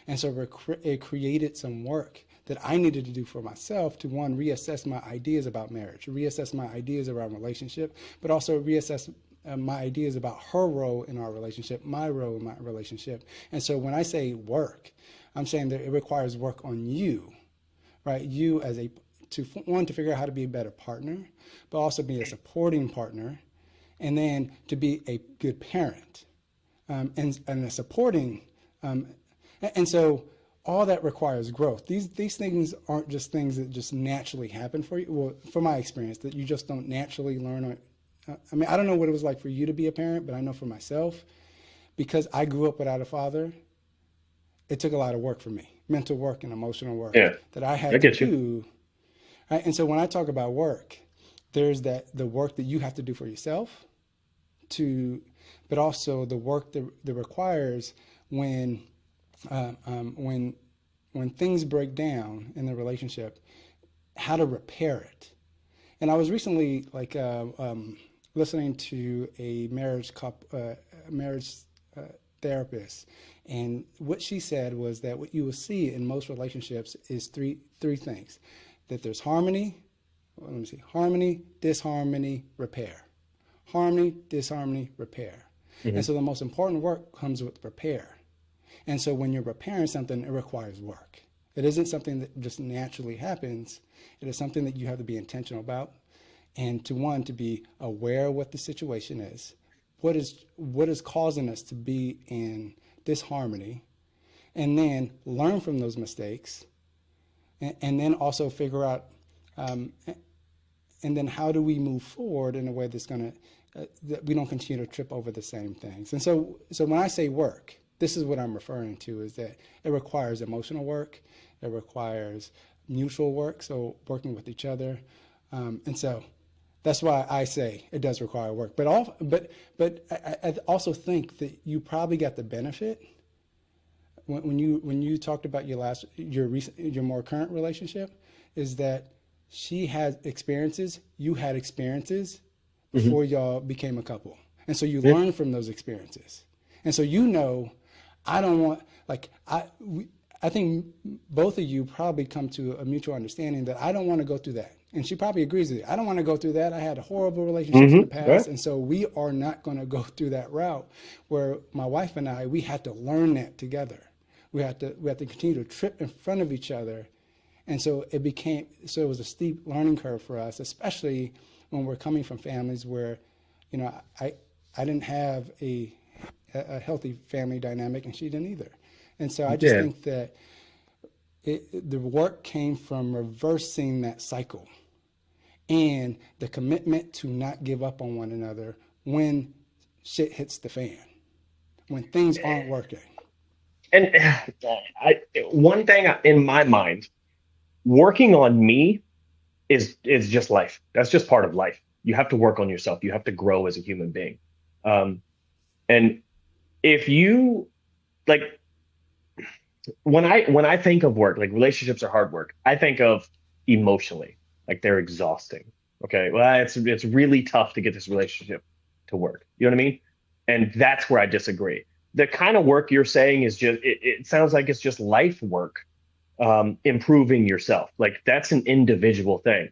And so it created some work that I needed to do for myself to, one, reassess my ideas about marriage, reassess my ideas around relationship, but also reassess my ideas about her role in our relationship, my role in my relationship. And so when I say work, I'm saying that it requires work on you, right? You as to figure out how to be a better partner, but also be a supporting partner, and then to be a good parent, and a supporting, um, and so all that requires growth. These things aren't just things that just naturally happen for you. Well, from my experience, that you just don't naturally learn. I mean, I don't know what it was like for you to be a parent, but I know for myself, because I grew up without a father, it took a lot of work for me, mental work and emotional work Yeah, that I I had to get you. do. Right? And so when I talk about work, there's the work that you have to do for yourself, to, but also the work that requires when um, um, when when things break down in the relationship, how to repair it. And I was recently listening to a marriage therapist, and what she said was that what you will see in most relationships is three things: that there's harmony. Well, let me see: harmony, disharmony, repair. Harmony, disharmony, repair. And Hmm. so the most important work comes with repair. And so when you're repairing something, it requires work. It isn't something that just naturally happens. It is something that you have to be intentional about, and to be aware of what the situation is. What is causing us to be in disharmony, and then learn from those mistakes, and then also figure out, um, and then how do we move forward in a way that's going to, that we don't continue to trip over the same things. And so when I say work, this is what I'm referring to, is that it requires emotional work, it requires mutual work, so working with each other, and so that's why I say it does require work. But I also think that you probably got the benefit when you talked about your more current relationship, is that she had experiences, you had experiences Hmm. before y'all became a couple, and so you Yeah. learn from those experiences, and so I don't want, like, I think both of you probably come to a mutual understanding that I don't want to go through that. And she probably agrees with you. I don't want to go through that. I had horrible relationships in Hmm. the past. Right. And so we are not going to go through that route, where my wife and I, we had to learn that together. We had to continue to trip in front of each other. And so it was a steep learning curve for us, especially when we're coming from families where, I didn't have a healthy family dynamic, and she didn't either. And so I just Yeah. think that the work came from reversing that cycle, and the commitment to not give up on one another when shit hits the fan, when things aren't working. And one thing in my mind, working on me is just life. That's just part of life. You have to work on yourself. You have to grow as a human being. Um, and if you like, when I think of work, like relationships are hard work, I think of emotionally, like they're exhausting. Okay, well, it's really tough to get this relationship to work. You know what I mean? And that's where I disagree. The kind of work you're saying is just it sounds like it's just life work, improving yourself. Like that's an individual thing.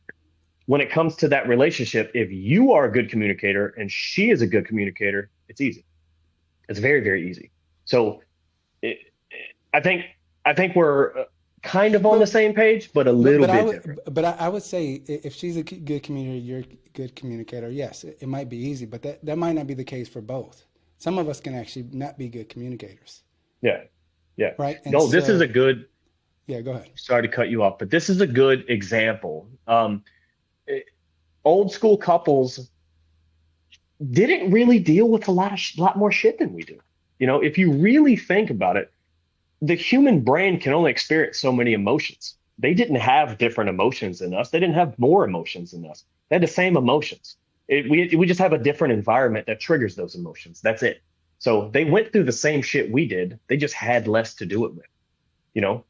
When it comes to that relationship, if you are a good communicator and she is a good communicator, it's easy. It's very, very easy. So it, I think I think we're kind of on the But same page, but a but little but I bit would different. but I would say, if she's a good communicator, you're a good communicator. Yes, it might be easy, but that might not be the case for both. Some of us can actually not be good communicators, Yeah, yeah. right? And No, this is a so, good. yeah, go ahead. Sorry to cut you off, but this is a good example. It- Old school couples didn't really deal with a lot more shit than we do. If you really think about it, the human brain can only experience so many emotions. They didn't have different emotions than us. They didn't have more emotions than us. They had the same emotions. We just have a different environment that triggers those emotions. That's it. So they went through the same shit we did. They just had less to do it with. You know,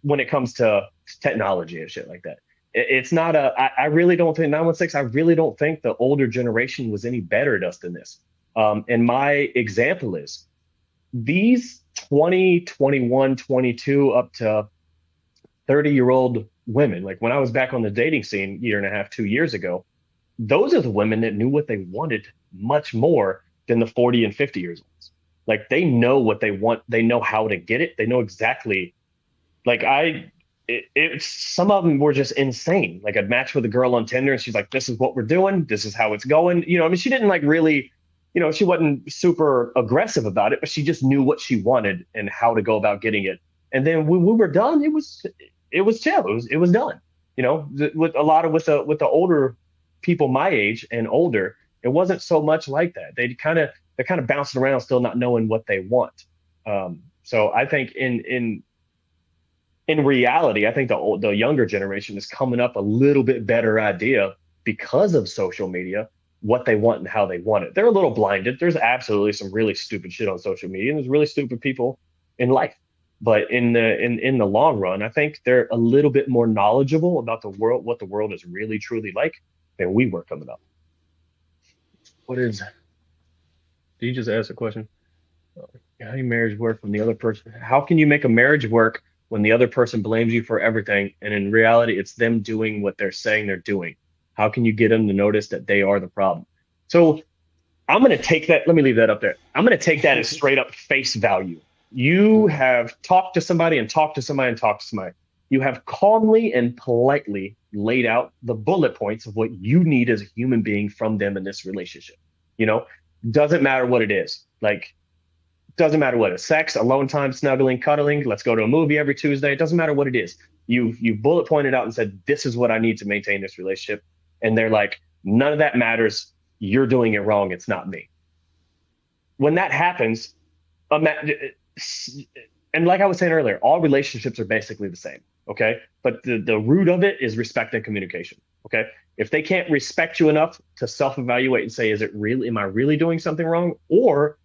when it comes to technology and shit like that, it's not a. I really don't think 916. I really don't think the older generation was any better at us than this. And my example is these 20, 21, 22 up to 30-year-old women, like when I was back on the dating scene year and a half, 2 years ago, those are the women that knew what they wanted much more than the 40 and 50 years olds. Like they know what they want. They know how to get it. They know exactly. Like some of them were just insane. Like I'd match with a girl on Tinder and she's like, this is what we're doing. This is how it's going. I mean, she didn't like really, she wasn't super aggressive about it, but she just knew what she wanted and how to go about getting it. And then when we were done, it was chill. It was done. With a lot of with the older people my age and older, it wasn't so much like that. They're kind of bouncing around, still not knowing what they want. So I think in reality, I think the younger generation is coming up a little bit better idea because of social media, what they want and how they want it. They're a little blinded. There's absolutely some really stupid shit on social media, and there's really stupid people in life. But in the long run, I think they're a little bit more knowledgeable about the world, what the world is really truly like, than we were coming up. What is? Did you just ask a question? How do you marriage work when the other person? How can you make a marriage work when the other person blames you for everything, and in reality, it's them doing what they're saying they're doing? How can you get them to notice that they are the problem? So I'm going to take that. Let me leave that up there. I'm going to take that as straight up face value. You Okay. have talked to somebody and talked to somebody and talked to somebody. You have calmly and politely laid out the bullet points of what you need as a human being from them in this relationship. You know, doesn't matter what it is. Like, doesn't matter what it's sex, alone time, snuggling, cuddling. Let's go to a movie every Tuesday. It doesn't matter what it is. You bullet pointed out and said, this is what I need to maintain this relationship. And they're like, none of that matters. You're doing it wrong. It's not me. When that happens, and like I was saying earlier, all relationships are basically the same. Okay. But the root of it is respect and communication. Okay. If they can't respect you enough to self-evaluate and say, am I really doing something wrong? Or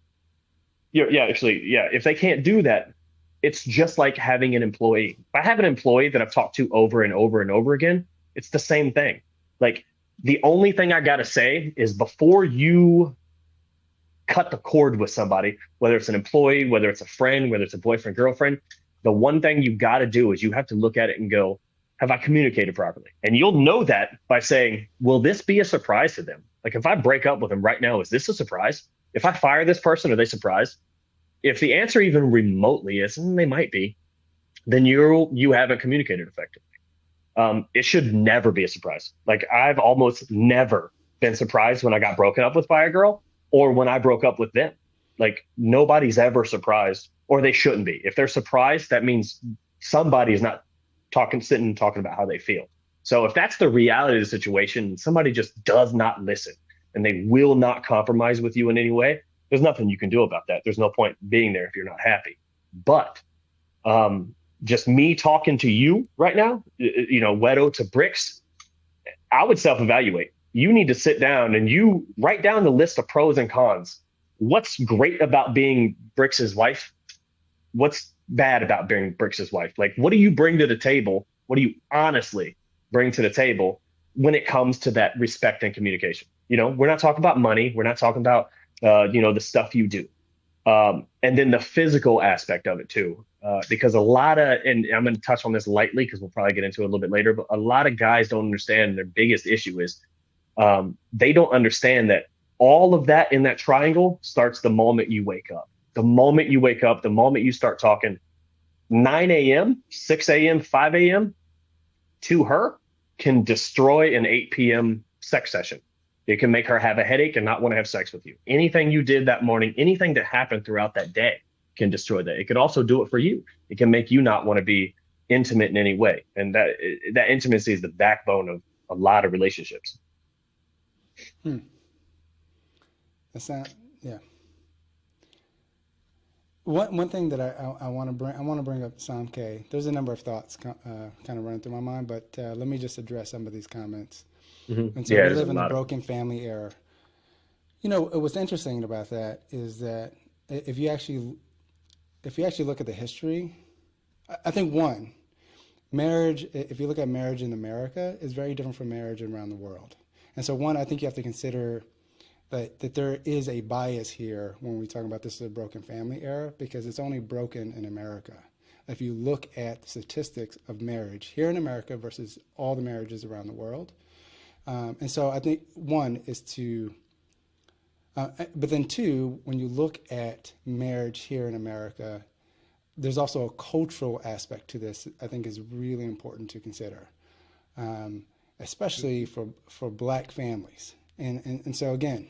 yeah, if they can't do that, it's just like having an employee. If I have an employee that I've talked to over and over and over again, it's the same thing. Like the only thing I got to say is before you cut the cord with somebody, whether it's an employee, whether it's a friend, whether it's a boyfriend, girlfriend, the one thing you got to do is you have to look at it and go, have I communicated properly? And you'll know that by saying, will this be a surprise to them? Like if I break up with them right now, is this a surprise? If I fire this person, are they surprised? If the answer even remotely is, they might be, then you haven't communicated effectively. It should never be a surprise. Like I've almost never been surprised when I got broken up with by a girl or when I broke up with them. Like nobody's ever surprised, or they shouldn't be. If they're surprised, that means somebody's not sitting and talking about how they feel. So if that's the reality of the situation, somebody just does not listen and they will not compromise with you in any way, there's nothing you can do about that. There's no point being there if you're not happy. But just me talking to you right now, Wedo to Bricks, I would self-evaluate. You need to sit down and you write down the list of pros and cons. What's great about being Brix's wife? What's bad about being Brix's wife? Like, what do you bring to the table? What do you honestly bring to the table when it comes to that respect and communication? We're not talking about money. We're not talking about, the stuff you do. And then the physical aspect of it too, because and I'm going to touch on this lightly because we'll probably get into it a little bit later, but a lot of guys don't understand their biggest issue is they don't understand that all of that in that triangle starts the moment you wake up. The moment you wake up, the moment you start talking, 9 a.m., 6 a.m., 5 a.m. to her can destroy an 8 p.m. sex session. It can make her have a headache and not want to have sex with you. Anything you did that morning, anything that happened throughout that day can destroy that. It could also do it for you. It can make you not want to be intimate in any way. And that intimacy is the backbone of a lot of relationships. Hmm. That's not, yeah. One thing that I want to bring up Sam K. There's a number of thoughts kind of running through my mind, but let me just address some of these comments. And so Yeah, we there's a live in the lot of broken family era. What's interesting about that is that if you actually look at the history, I think one, marriage, if you look at marriage in America, is very different from marriage around the world. And so one, I think you have to consider that there is a bias here when we talk about this as a broken family era, because it's only broken in America. If you look at the statistics of marriage here in America versus all the marriages around the world. And so I think one is to But then two, when you look at marriage here in America, there's also a cultural aspect to this I think is really important to consider, especially for Black families. And so again,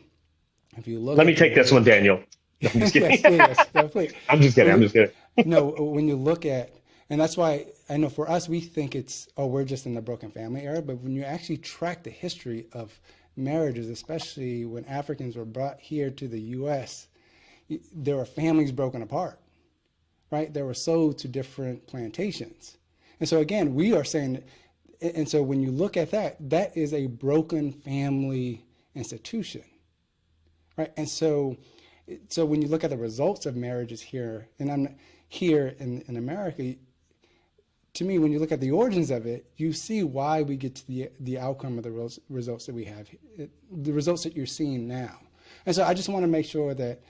if you look Let at me the take this way, one, Daniel. No, I'm just kidding. yes, yes, yeah, please. I'm just kidding. When I'm you, just kidding. no, when you look at, and that's why I know for us, we think it's, oh, we're just in the broken family era. But when you actually track the history of marriages, especially when Africans were brought here to the U.S., there were families broken apart, right? They were sold to different plantations. And so again, we are saying, and so when you look at that, that is a broken family institution, right? And so when you look at the results of marriages here, and I'm here in America, to me, when you look at the origins of it, you see why we get to the outcome of the results that we have, the results that you're seeing now. And so I just want to make sure that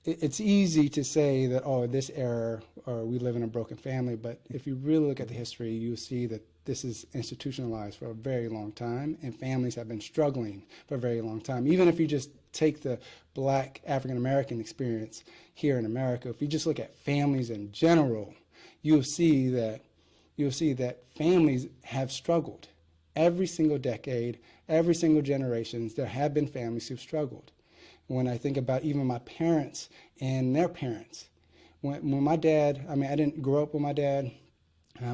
it's easy to say that, oh, this era, or we live in a broken family. But if you really look at the history, you'll see that this is institutionalized for a very long time, and families have been struggling for a very long time. Even if you just take the Black African American experience here in America, if you just look at families in general, you'll see that families have struggled. Every single decade, every single generation, there have been families who've struggled. When I think about even my parents and their parents, when my dad, I mean, I didn't grow up with my dad.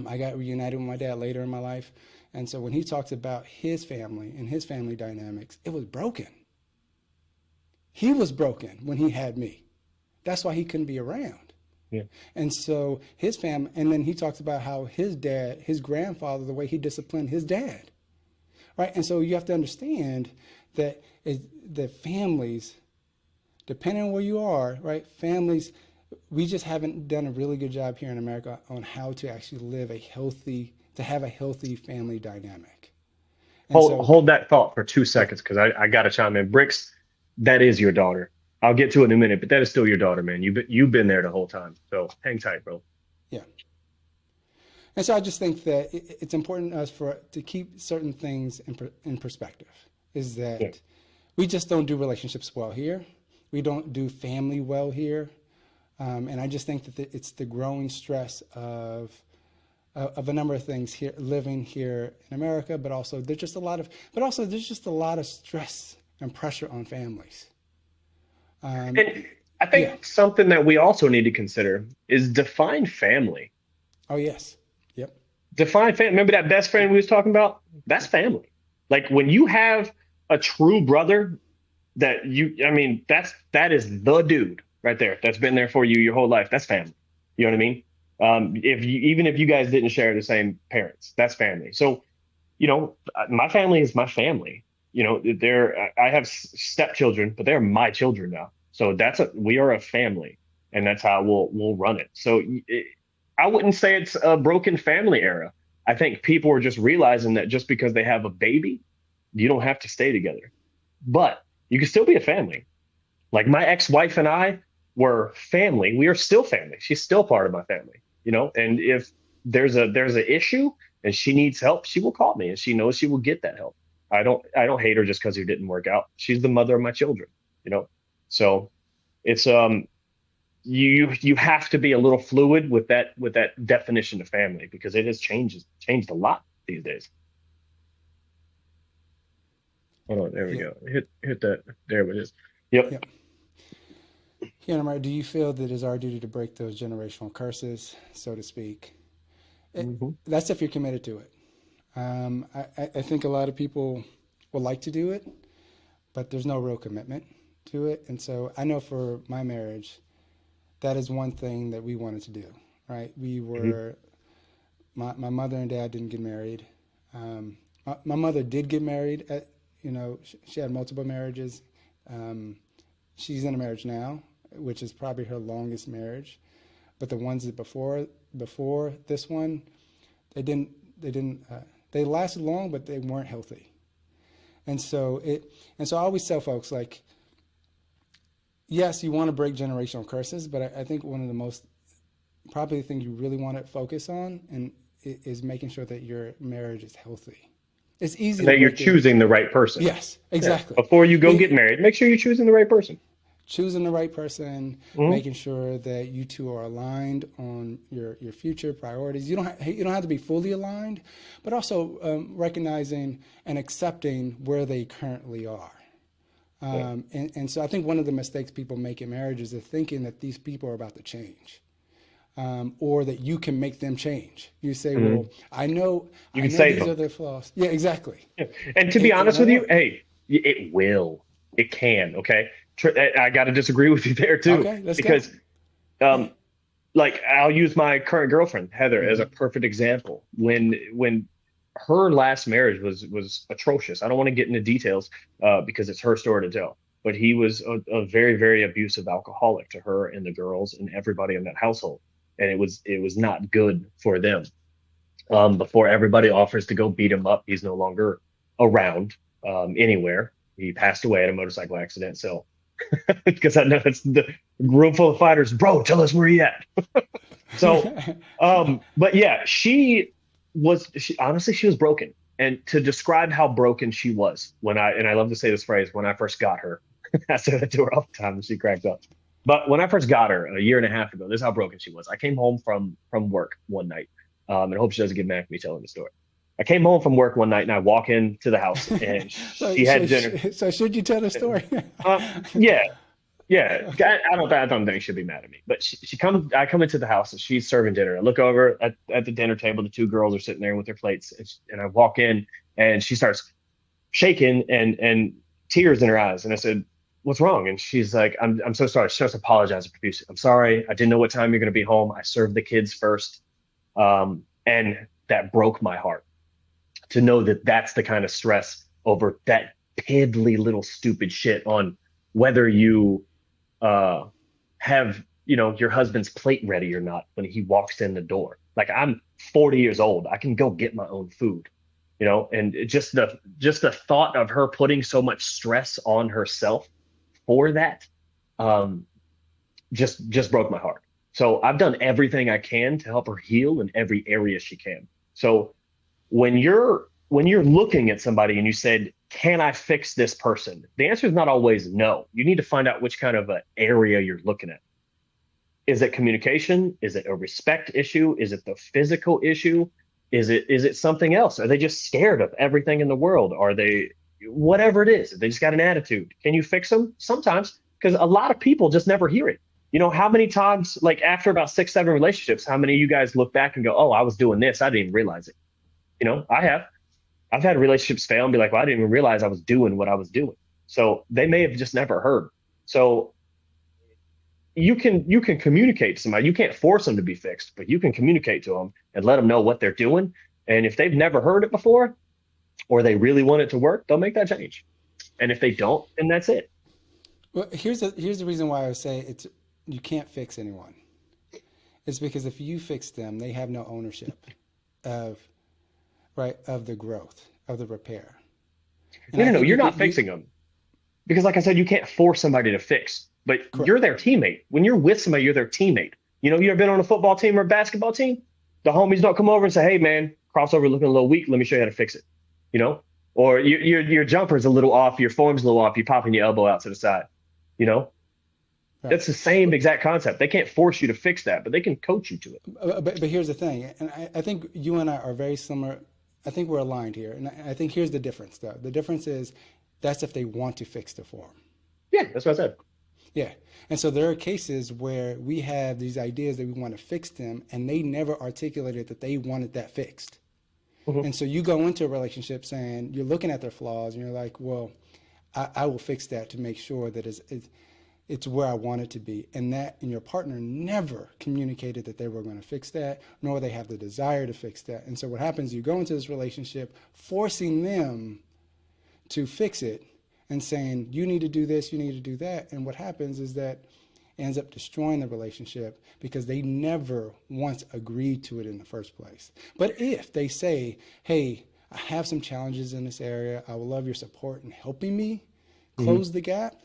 I got reunited with my dad later in my life. And so when he talks about his family and his family dynamics, it was broken. He was broken when he had me. That's why he couldn't be around. Yeah. And so his family, and then he talks about how his dad, his grandfather, the way he disciplined his dad, right? And so you have to understand that the families, depending on where you are, right? Families, we just haven't done a really good job here in America on how to actually have a healthy family dynamic. And so, Hold that thought for two yeah, seconds because I got to chime in. Bricks, that is your daughter. I'll get to it in a minute, but that is still your daughter, man. You've been there the whole time. So hang tight, bro. yeah. And so I just think that it's important to us to keep certain things in perspective. Is Yeah. that we just don't do relationships well here. We don't do family well here. And I just think that it's the growing stress of a number of things here, living here in America, but also there's just a lot of stress and pressure on families. And I Yeah. think something that we also need to consider is define family. Oh, yes. Yep. Define family. Remember that best friend we was talking about? That's family. Like when you have a true brother I mean, that is the dude right there that's been there for you your whole life. That's family. You know what I mean? Even if you guys didn't share the same parents, that's family. So, my family is my family. I have stepchildren, but they're my children now. So we are a family, and that's how we'll run it. So I wouldn't say it's a broken family era. I think people are just realizing that just because they have a baby, you don't have to stay together, but you can still be a family. Like my ex-wife and I were family. We are still family. She's still part of my family, and if there's an issue and she needs help, she will call me and she knows she will get that help. I don't hate her just because it didn't work out. She's the mother of my children, you know. So it's you have to be a little fluid with that definition of family because it has changed a lot these days. Hold on, there we Yeah. go. Hit that. There it is. Yep. Yeah. Yeah, Amar, do you feel that it is our duty to break those generational curses, so to speak? Hmm. That's if you're committed to it. I think a lot of people would like to do it, but there's no real commitment to it. And so I know for my marriage, that is one thing that we wanted to do, right? Hmm. My mother and dad didn't get married. My mother did get married she had multiple marriages. She's in a marriage now, which is probably her longest marriage. But the ones that before this one, they didn't, they lasted long, but they weren't healthy. And so I always tell folks, like, yes, you want to break generational curses, but I think one of the most, probably the thing you really want to focus on is making sure that your marriage is healthy. It's easy to that you're break it. choosing the right person. Yes, Yeah. exactly. Before you go get married, make sure you're choosing the right person. Choosing the right person, Mm-hmm. making sure that you two are aligned on your future priorities. You don't have to be fully aligned, but also recognizing and accepting where they currently are. Yeah. And so I think one of the mistakes people make in marriage is they're thinking that these people are about to change. Or that you can make them change. You say, Mm-hmm. "Well, You I can know save these them. are their flaws." Yeah, exactly. Yeah. And to be It honest won't with you, work. hey, it will. It can. Okay. I got to disagree with you there too, Okay, let's go. because um, like I'll use my current girlfriend Heather as a Hmm. perfect example. When her last marriage was atrocious. I don't want to get into details because it's her story to tell. But he was a very very abusive alcoholic to her and the girls and everybody in that household, and it was not good for them. Before everybody offers to go beat him up, he's no longer around anywhere. He passed away at a motorcycle accident. So because I know it's the room full of fighters, bro, tell us where he at. So, but yeah, she honestly, she was broken. And to describe how broken she was and I love to say this phrase, when I first got her, I say that to her all the time and she cracked up. But when I first got her a year and a half ago, this is how broken she was. I came home from work one night, and I hope she doesn't get mad at me telling the story. I came home from work one night and I walk into the house and so, she so, had dinner. so should you tell the story? Yeah, yeah, I don't think she'll be mad at me. But she comes. I come into the house and she's serving dinner. I look over at the dinner table. The two girls are sitting there with their plates, and I walk in and she starts shaking and tears in her eyes. And I said, "What's wrong?" And she's like, "I'm so sorry." She starts apologizing profusely. "I'm sorry. I didn't know what time you're going to be home. I served the kids first, and that broke my heart to know that that's the kind of stress over that piddly little stupid shit on whether you." uh have your husband's plate ready or not when he walks in the door. Like, I'm 40 years old, I can go get my own food. And just the thought of her putting so much stress on herself for that, um just broke my heart. So I've done everything I can to help her heal in every area she can. So when you're looking at somebody and you said, "Can I fix this person?" The answer is not always no. You need to find out which kind of a area you're looking at. Is it communication? Is it a respect issue? Is it the physical issue? Is it something else? Are they just scared of everything in the world? Are they whatever it is? They just got an attitude. Can you fix them? Sometimes, because a lot of people just never hear it. How many times, like after about 6, 7 relationships, how many of you guys look back and go, "Oh, I was doing this. I didn't even realize it." I have. I've had relationships fail and be like, "Well, I didn't even realize I was doing what I was doing." So they may have just never heard. So you can communicate to somebody. You can't force them to be fixed, but you can communicate to them and let them know what they're doing. And if they've never heard it before, or they really want it to work, they'll make that change. And if they don't, then that's it. Well, here's the reason why I would say you can't fix anyone. It's because if you fix them, they have no ownership of of the growth of the repair. And No, I no, no. think You're you not could fixing them because, like I said, you can't force somebody to fix. But you're correct. their teammate. When you're with somebody, you're their teammate. You ever been on a football team or a basketball team? The homies don't come over and say, "Hey, man, crossover looking a little weak. Let me show you how to fix it." You know, or your jumper's a little off, your form's a little off. You popping your elbow out to the side. You know, Right. that's the same exact concept. They can't force you to fix that, but they can coach you to it. But here's the thing, and I think you and I are very similar. I think we're aligned here, and I think here's the difference, though. The difference is that's if they want to fix the form. Yeah, that's what I said. Yeah. And so there are cases where we have these ideas that we want to fix them, and they never articulated that they wanted that fixed. Hmm. And so you go into a relationship saying, you're looking at their flaws, and you're like, well, I will fix that to make sure that it's where I want it to be. And your partner never communicated that they were going to fix that, nor they have the desire to fix that. And so what happens, you go into this relationship forcing them to fix it and saying, you need to do this, you need to do that. And what happens is that it ends up destroying the relationship because they never once agreed to it in the first place. But if they say, hey, I have some challenges in this area, I would love your support in helping me Hmm. close the gap,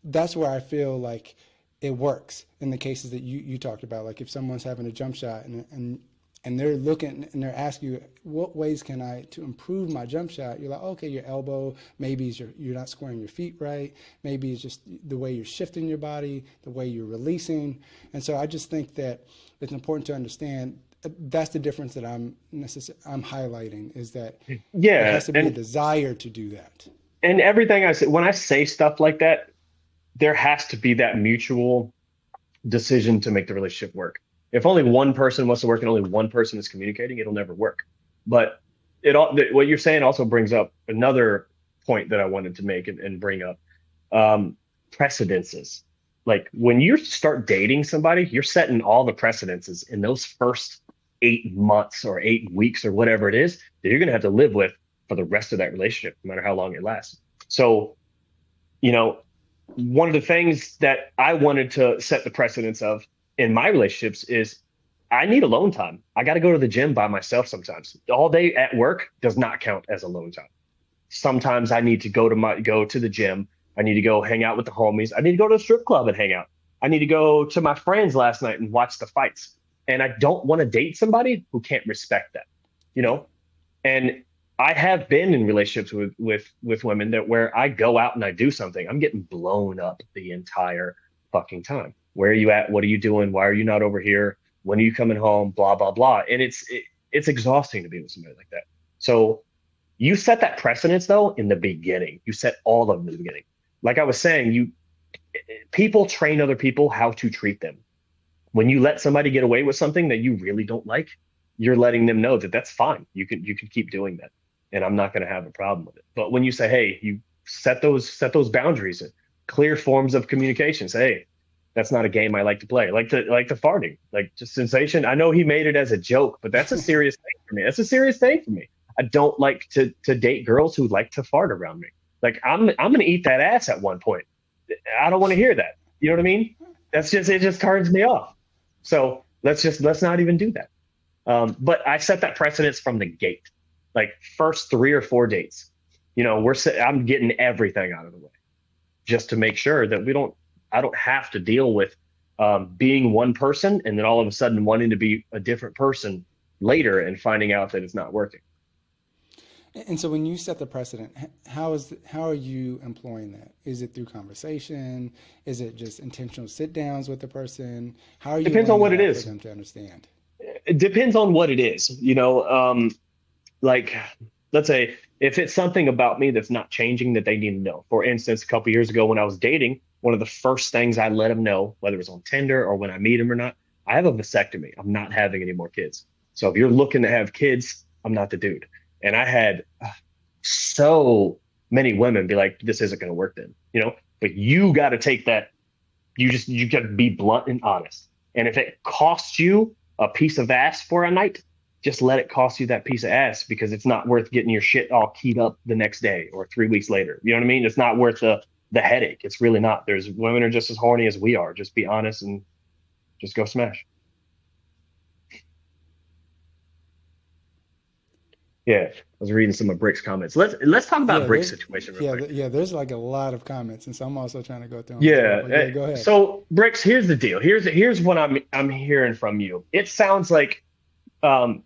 that's where I feel like it works in the cases that you talked about. Like if someone's having a jump shot and they're looking and they're asking you, what ways can I to improve my jump shot? You're like, okay, your elbow, maybe it's you're not squaring your feet right. Maybe it's just the way you're shifting your body, the way you're releasing. And so I just think that it's important to understand that's the difference that I'm highlighting, is that there Yeah, has to be a desire to do that. and everything I say, when I say stuff like that, there has to be that mutual decision to make the relationship work. If only one person wants to work and only one person is communicating, it'll never work. But what you're saying also brings up another point that I wanted to make and bring up, precedences. Like when you start dating somebody, you're setting all the precedences in those first 8 months or 8 weeks or whatever it is that you're going to have to live with for the rest of that relationship, no matter how long it lasts. So, you know, one of the things that I wanted to set the precedence of in my relationships is I need alone time. I got to go to the gym by myself sometimes. All day at work does not count as alone time. Sometimes I need to go to the gym. I need to go hang out with the homies. I need to go to a strip club and hang out. I need to go to my friends last night and watch the fights. And I don't want to date somebody who can't respect that, you know? And I have been in relationships with women that where I go out and I do something, I'm getting blown up the entire fucking time. Where are you at? What are you doing? Why are you not over here? When are you coming home? Blah blah blah. And it's exhausting to be with somebody like that. So you set that precedence though in the beginning. You set all of them in the beginning. Like I was saying, people train other people how to treat them. When you let somebody get away with something that you really don't like, you're letting them know that that's fine. You can keep doing that, and I'm not going to have a problem with it. But when you say, hey, you set those boundaries, clear forms of communication. Say, hey, that's not a game I like to play. Like the farting, like just sensation. I know he made it as a joke, but that's a serious thing for me. That's a serious thing for me. I don't like to date girls who like to fart around me. Like I'm going to eat that ass at one point. I don't want to hear that. You know what I mean? It just turns me off. So let's not even do that. But I set that precedence from the gate, like first 3 or 4 dates. You know, I'm getting everything out of the way just to make sure that I don't have to deal with being one person and then all of a sudden wanting to be a different person later and finding out that it's not working. And so when you set the precedent, how are you employing that? Is it through conversation? Is it just intentional sit downs with the person? How are you Depends on laying what it it out for is. them to understand? It depends on what it is. You know, like let's say if it's something about me that's not changing that they need to know. For instance, a couple years ago when I was dating, one of the first things I let them know, whether it was on Tinder or when I meet them or not, I have a vasectomy. I'm not having any more kids. So if you're looking to have kids, I'm not the dude. And I had so many women be like, this isn't going to work then, you know, but you got to take that. You got to be blunt and honest. And if it costs you a piece of ass for a night, just let it cost you that piece of ass because it's not worth getting your shit all keyed up the next day or 3 weeks later. You know what I mean? It's not worth the headache. It's really not. There's women are just as horny as we are. Just be honest and just go smash. Yeah, I was reading some of Brick's comments. Let's talk about Yeah, Brick's situation real yeah, quick. there's like a lot of comments, and so I'm also trying to go through them as well. Yeah. But yeah, go ahead. So Bricks, here's the deal. Here's what I'm hearing from you. It sounds like um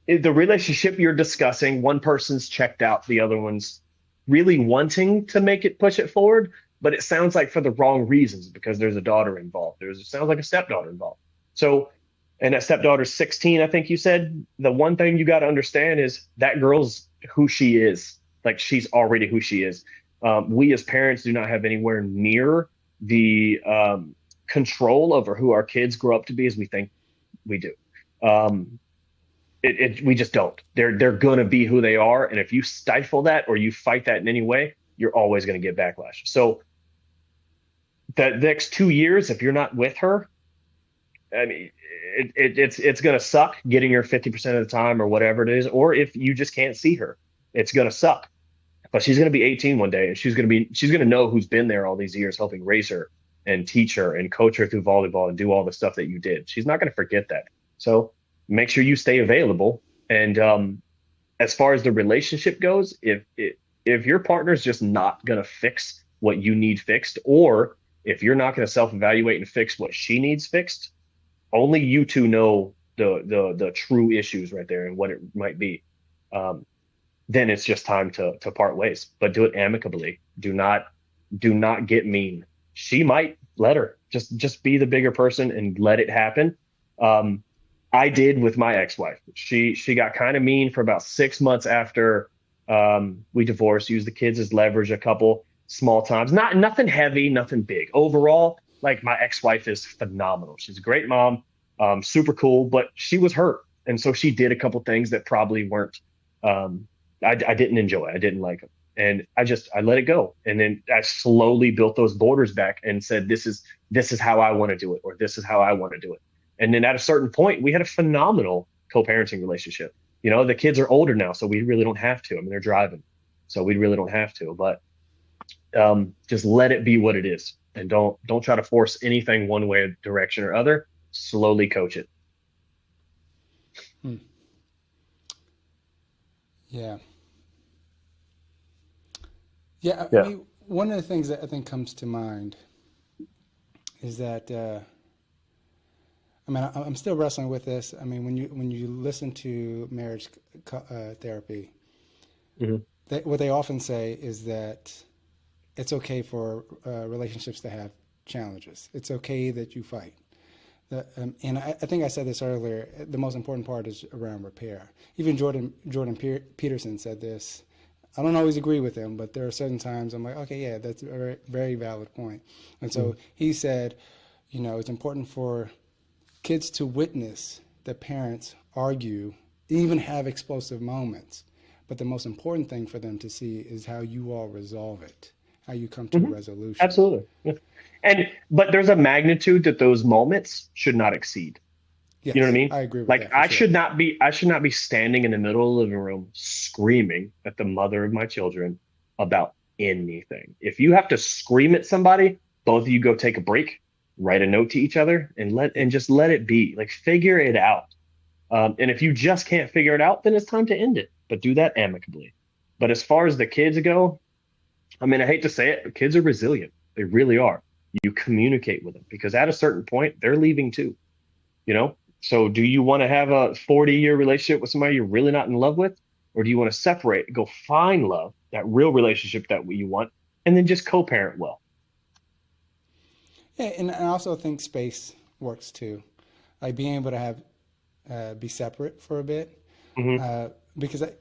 the relationship you're discussing, one person's checked out, the other one's really wanting to make it push it forward, but it sounds like for the wrong reasons because there's a daughter involved. It sounds like a stepdaughter involved. So, and that stepdaughter's 16, I think you said. The one thing you got to understand is that girl's who she is. Like she's already who she is. We as parents do not have anywhere near the control over who our kids grow up to be as we think we do. Um, we just don't. They're gonna be who they are, and if you stifle that or you fight that in any way, you're always gonna get backlash. So the next 2 years, if you're not with her, I mean, it's gonna suck getting her 50% of the time or whatever it is, or if you just can't see her, it's gonna suck. But she's gonna be 18 one day, and she's gonna know who's been there all these years, helping raise her and teach her and coach her through volleyball and do all the stuff that you did. She's not gonna forget that. So make sure you stay available. And as far as the relationship goes, if your partner's just not going to fix what you need fixed, or if you're not going to self-evaluate and fix what she needs fixed, only you two know the true issues right there and what it might be, um, then it's just time to part ways. But do it amicably. Do not get mean. She might let her just be the bigger person and let it happen. Um, I did with my ex-wife. She got kind of mean for about 6 months after we divorced. Used the kids as leverage a couple small times. Not nothing heavy, nothing big. Overall, like my ex-wife is phenomenal. She's a great mom, super cool, but she was hurt, and so she did a couple things that probably weren't. Um, I didn't enjoy. I didn't like them, and I let it go, and then I slowly built those borders back and said, this is how I want to do it, or this is how I want to do it. And then at a certain point, we had a phenomenal co-parenting relationship. The kids are older now, so we really don't have to. I mean, they're driving, so we really don't have to. But just let it be what it is, and don't try to force anything one way direction or other. Slowly coach it. Hmm. Yeah. Yeah. I Yeah. mean, one of the things that I think comes to mind is that I mean, I'm still wrestling with this. I mean, when you listen to marriage therapy, Hmm. what they often say is that it's okay for relationships to have challenges. It's okay that you fight. And I think I said this earlier. The most important part is around repair. Even Jordan Peterson said this. I don't always agree with him, but there are certain times I'm like, okay, yeah, that's a very, very valid point. And so he said, it's important for kids to witness the parents argue, even have explosive moments. But the most important thing for them to see is how you all resolve it, how you come to a Hmm. resolution. Absolutely. Yeah. But there's a magnitude that those moments should not exceed. You know what I Yes, mean? I agree with Like that for sure. I should not be standing in the middle of the living room screaming at the mother of my children about anything. If you have to scream at somebody, both of you go take a break, write a note to each other, Yeah. and just let it be. Like figure it out. And if you just can't figure it out, then it's time to end it. But do that amicably. But as far as the kids go, I mean, I hate to say it, but kids are resilient. They really are. You communicate with them because at a certain point, they're leaving too, you know? So do you want to have a 40-year relationship with somebody you're really not in love with? Or do you want to separate, go find love, that real relationship that you want, and then just co-parent well? Yeah, and I also think space works too. Like being able to have be separate for a bit, Hmm. uh, because it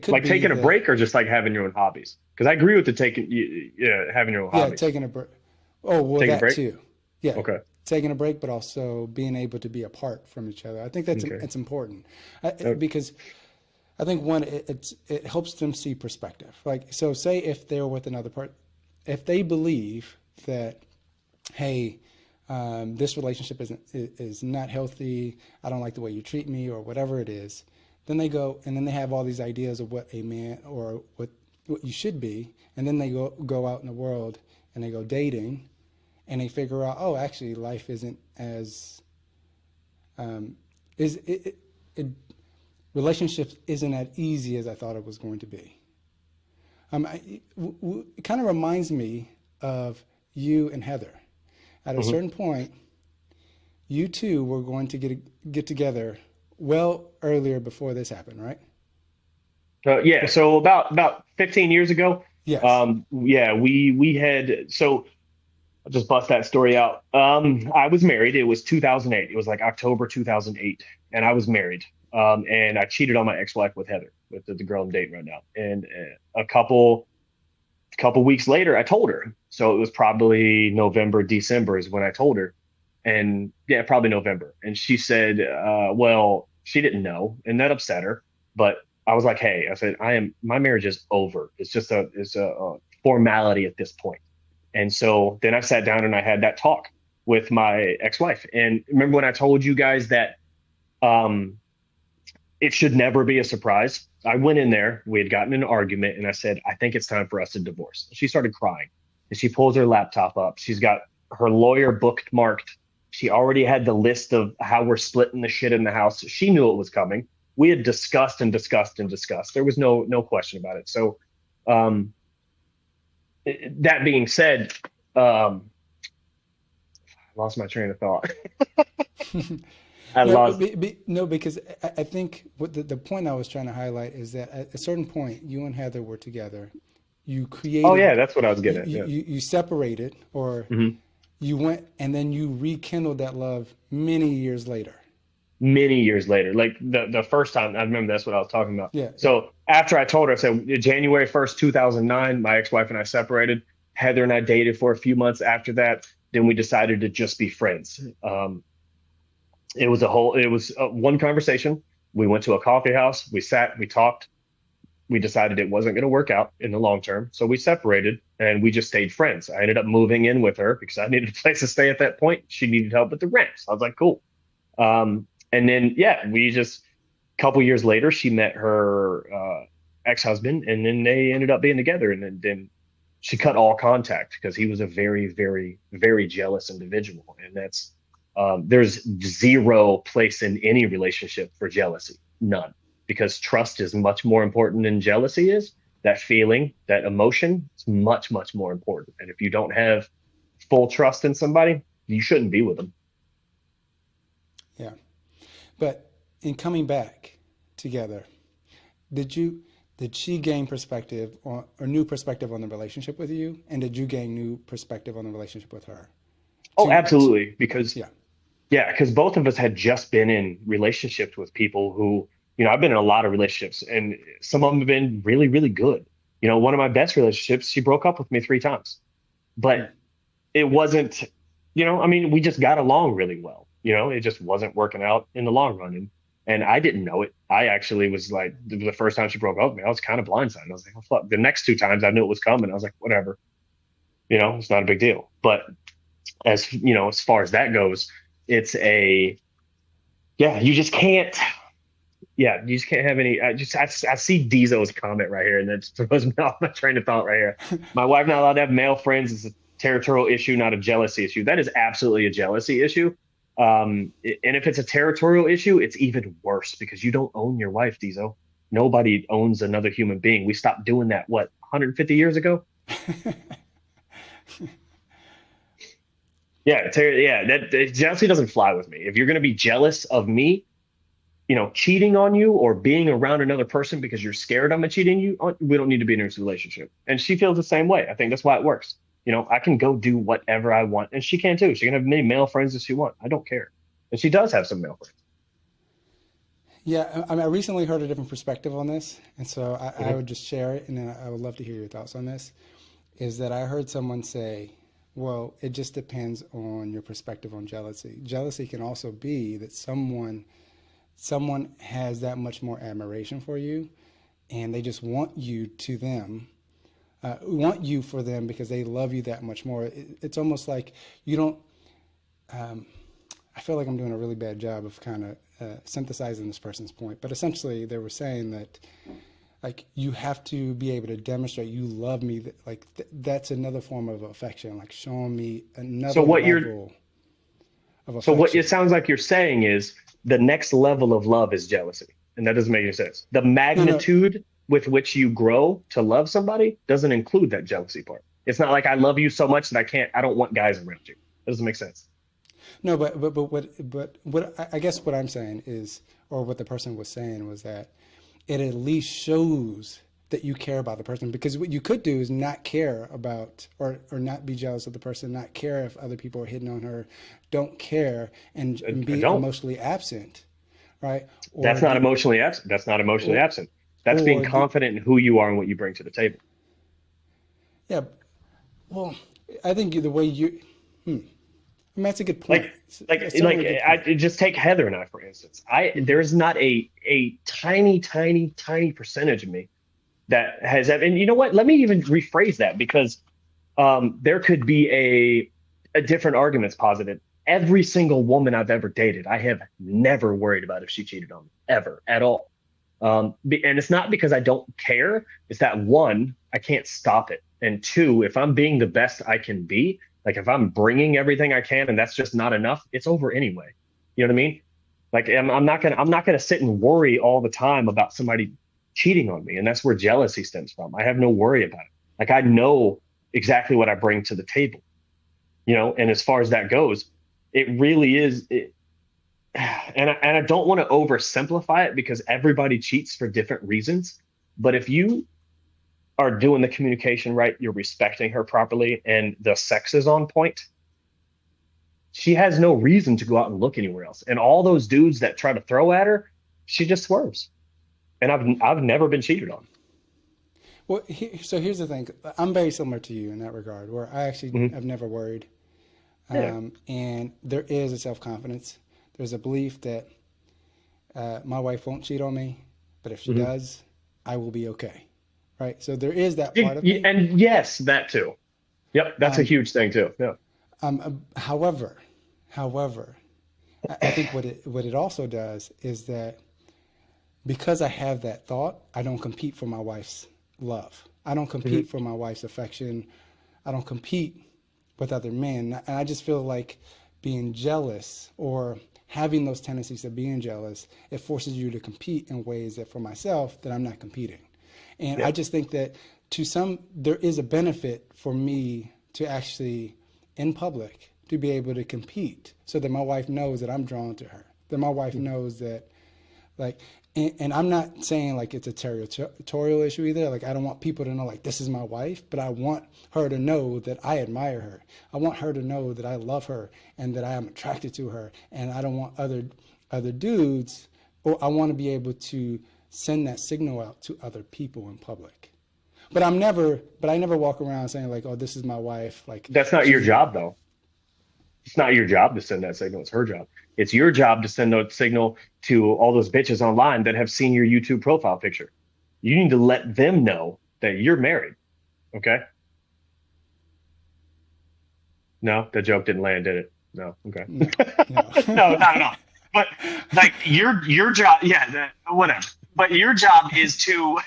could Like be taking a that, break or just like having your own hobbies? Because I agree with the yeah, having your own yeah, hobbies. taking a break. Oh, well, Take a that break? too. Yeah, Okay. taking a break, but also being able to be apart from each other. I think that's Okay. it's important Uh, because I think one, it helps them see perspective. Like, so say if they're with another part, if they believe that, hey, this relationship is not healthy. I don't like the way you treat me, or whatever it is. Then they go and then they have all these ideas of what a man or what you should be, and then they go out in the world and they go dating, and they figure out, oh, actually, life isn't as is it relationships isn't as easy as I thought it was going to be. It kind of reminds me of you and Heather. At a mhm. certain point, you two were going to get together well earlier before this happened, right? Yeah, But so about 15 years ago, yes, yeah, we had so I'll just bust that story out. I was married. It was 2008. It was like October 2008, and I was married. And I cheated on my ex-wife with Heather, with the girl I'm dating right now. And a couple weeks later, I told her. So it was probably November, December is when I told her, and yeah, probably November. And she said, well, she didn't know, and that upset her. But I was like, hey, I said, my marriage is over. It's a formality at this point. And so then I sat down and I had that talk with my ex-wife. And remember when I told you guys that um, it should never be a surprise? I went in there, we had gotten in an argument, and I said, I think it's time for us to divorce. She started crying and she pulls her laptop up. She's got her lawyer bookmarked. She already had the list of how we're splitting the shit in the house. She knew it was coming. We had discussed and discussed and discussed. There was no question about it. So um, that being said, I lost my train of thought. I No, lost. no, because I think what the point I was trying to highlight is that at a certain point, you and Heather were together. You Oh yeah, created, that's what I was getting at. Yeah. you separated, or Hmm. you went and then you rekindled that love many years later. Many years later, like the first time, I remember that's what I was talking about. Yeah, yeah. So after I told her, I said January 1st, 2009, my ex-wife and I separated. Heather and I dated for a few months after that. Then we decided to just be friends. It was one conversation. We went to a coffee house. We sat, we talked. We decided it wasn't going to work out in the long term. So we separated and we just stayed friends. I ended up moving in with her because I needed a place to stay at that point. She needed help with the rent. So I was like, cool. And then, yeah, we just, a couple years later, she met her ex-husband and then they ended up being together. And then she cut all contact because he was a very, very, very jealous individual. And there's zero place in any relationship for jealousy, none, because trust is much more important than jealousy is. That feeling, that emotion is much, much more important. And if you don't have full trust in somebody, you shouldn't be with them. Yeah. But in coming back together, did you did she gain perspective on or new perspective on the relationship with you, and did you gain new perspective on the relationship with her? Oh, To absolutely. Because Yeah. yeah, because both of us had just been in relationships with people who, I've been in a lot of relationships and some of them have been really, really good. One of my best relationships, she broke up with me 3 times, Hmm. but it wasn't, I mean, we just got along really well. It just wasn't working out in the long run. And I didn't know it. I actually was like, the first time she broke up with me, I was kind of blindsided. I was like, oh, fuck. The next 2 times I knew it was coming. I was like, whatever, it's not a big deal. But as far as that goes, it's yeah, you just can't. Yeah, you just can't have any. I see Diesel's comment right here, and that throws me off my train of thought right here. My wife not allowed to have male friends is a territorial issue, not a jealousy issue. That is absolutely a jealousy issue. And if it's a territorial issue, it's even worse because you don't own your wife, Diesel. Nobody owns another human being. We stopped doing that, what, 150 years ago? Yeah, yeah. That jealousy doesn't fly with me. If you're going to be jealous of me, cheating on you or being around another person because you're scared I'm cheating you on, we don't need to be in this relationship. And she feels the same way. I think that's why it works. I can go do whatever I want, and she can too. She can have many male friends as she wants. I don't care, and she does have some male friends. Yeah, I mean, I recently heard a different perspective on this, and so I Hmm. would just share it, and then I would love to hear your thoughts on this. Is that I heard someone say, well, it just depends on your perspective on jealousy. Jealousy can also be that someone has that much more admiration for you, and they just want you to them, want you for them because they love you that much more. It's almost like you don't. I feel like I'm doing a really bad job of kind of synthesizing this person's point, but essentially they were saying that like you have to be able to demonstrate you love me. Like that's another form of affection, like showing me So another what you're, level of so what it affection. sounds like you're saying is the next level of love is jealousy, and that doesn't make any sense. The No, no, magnitude with which you grow to love somebody doesn't include that jealousy part. It's not like I love you so much that I don't want guys around you. That doesn't make sense. no. But what I guess what I'm saying is, or what the person was saying was that it at least shows that you care about the person, because what you could do is not care about or not be jealous of the person, not care if other people are hitting on her, don't care, and I be don't. emotionally absent, right? That's Or not do emotionally absent. That's not emotionally or absent. That's being or do confident in who you are and what you bring to the table. yeah. Well, I think the way you, I mean, that's a good Like, point. That's certainly a good I point. just take Heather and I, for instance. There's not a tiny, tiny, tiny percentage of me that has that. And you know what? Let me even rephrase that because there could be a different arguments posited. Every single woman I've ever dated, I have never worried about if she cheated on me, ever, at all. And it's not because I don't care. It's that one, I can't stop it. And two, if I'm being the best I can be, like if I'm bringing everything I can and that's just not enough, it's over anyway. You know what I mean? Like I'm not gonna sit and worry all the time about somebody cheating on me. And that's where jealousy stems from. I have no worry about it. Like I know exactly what I bring to the table, and as far as that goes, it really is. and I don't want to oversimplify it because everybody cheats for different reasons. But if you are doing the communication right, you're respecting her properly, and the sex is on point, she has no reason to go out and look anywhere else. And all those dudes that try to throw at her, she just swerves. And I've never been cheated on. Well, so here's the thing. I'm very similar to you in that regard, where I actually Mhm. have never worried. Yeah. And there is a self-confidence. There's a belief that my wife won't cheat on me, but if she Mhm. does, I will be okay. Right. So there is that part of me. And yes, that too. Yep, that's a Um, huge thing too. Yeah. however, however, I think what it also does is that because I have that thought, I don't compete for my wife's love. I don't compete Mhm. for my wife's affection. I don't compete with other men. And I just feel like being jealous or having those tendencies of being jealous, it forces you to compete in ways that for myself that I'm not competing. And I Yeah. just think that there is a benefit for me to actually in public to be able to compete so that my wife knows that I'm drawn to her, that my wife Mhm. knows that like, and I'm not saying like it's a territorial issue either. Like, I don't want people to know like this is my wife, but I want her to know that I admire her. I want her to know that I love her and that I am attracted to her. And I don't want other dudes, or I want to be able to send that signal out to other people in public. But I never walk around saying like, oh, this is my wife. Like, That's not your she's job though. It's not your job to send that signal. It's her job. It's your job to send that signal to all those bitches online that have seen your YouTube profile picture. You need to let them know that you're married. Okay. No, the joke didn't land, did it? No. Okay. no, no. No, not at all. But like your job, yeah, whatever. But your job is to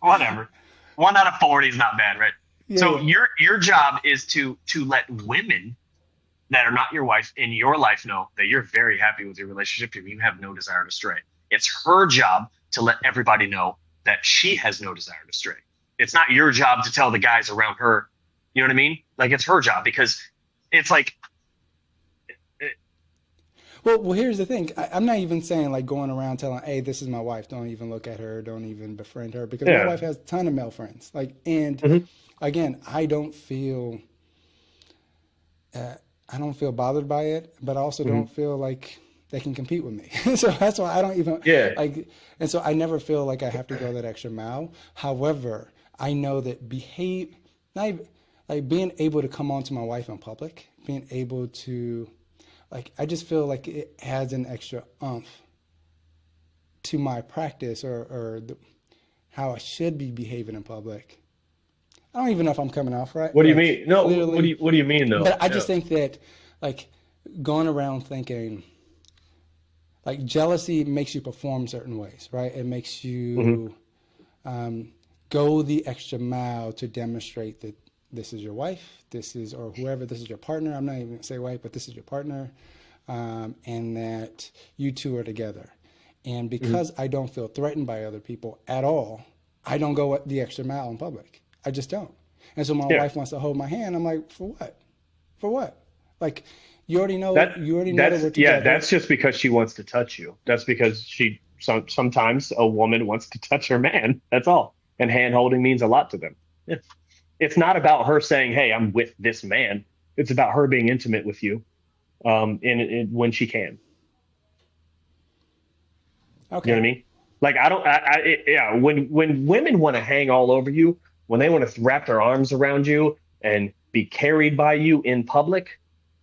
whatever. 1 out of 40 is not bad, right? Yeah, So yeah. your job is to let women that are not your wife in your life know that you're very happy with your relationship and you have no desire to stray. It's her job to let everybody know that she has no desire to stray. It's not your job to tell the guys around her, you know what I mean? Like it's her job because it's like, Well, here's the thing. I'm not even saying like going around telling, "Hey, this is my wife. Don't even look at her. Don't even befriend her," because my yeah. wife has a ton of male friends. Like, and Mhm. again, I don't feel bothered by it, but I also don't Mhm. feel like they can compete with me. So that's why I don't even Yeah. like, and so I never feel like I have to go that extra mile. However, I know that not even, like being able to come on to my wife in public, being able to, like, I just feel like it adds an extra umph to my practice or how I should be behaving in public. I don't even know if I'm coming off right, What do you like mean? No, clearly, what do you mean though? but I Yeah. just think that like going around thinking like jealousy makes you perform certain ways, right? It makes Mhm. you um, go the extra mile to demonstrate that this is your wife, this is, or whoever, this is your partner. I'm not even gonna say wife, but this is your partner, and that you two are together. And Mhm. because I don't feel threatened by other people at all, I don't go the extra mile in public. I just don't. And so my Yeah. wife wants to hold my hand. I'm like, for what? For what? Like, That you already know that we're together. that's just because she wants to touch you. That's because sometimes a woman wants to touch her man. That's all. And hand holding means a lot to them. It's not about her saying, "Hey, I'm with this man." It's about her being intimate with you, when she can. You know what I Okay. mean? Like I don't, yeah. When women want to hang all over you, when they want to wrap their arms around you and be carried by you in public,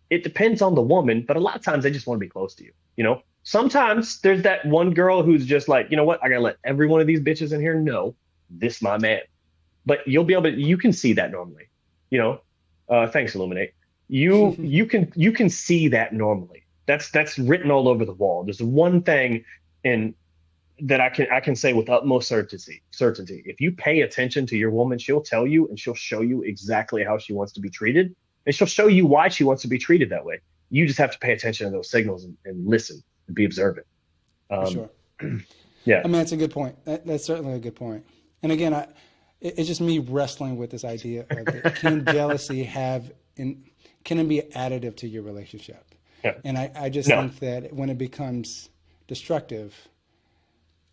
it depends on the woman, but a lot of times they just want to be close to you. You know, sometimes there's that one girl who's just like, you know what, I gotta let every one of these bitches in here know this my man. But you can see that normally. You know, thanks, Illuminate. You can see that normally. That's written all over the wall. There's one thing in that I can say with utmost certainty. Certainty. If you pay attention to your woman, she'll tell you and she'll show you exactly how she wants to be treated, and she'll show you why she wants to be treated that way. You just have to pay attention to those signals and listen and be observant. For Um, sure. yeah. I mean, that's a good point. That's certainly a good point. And again, it's just me wrestling with this idea of that can jealousy can it be additive to your relationship? Yeah. And I just No. think that when it becomes destructive,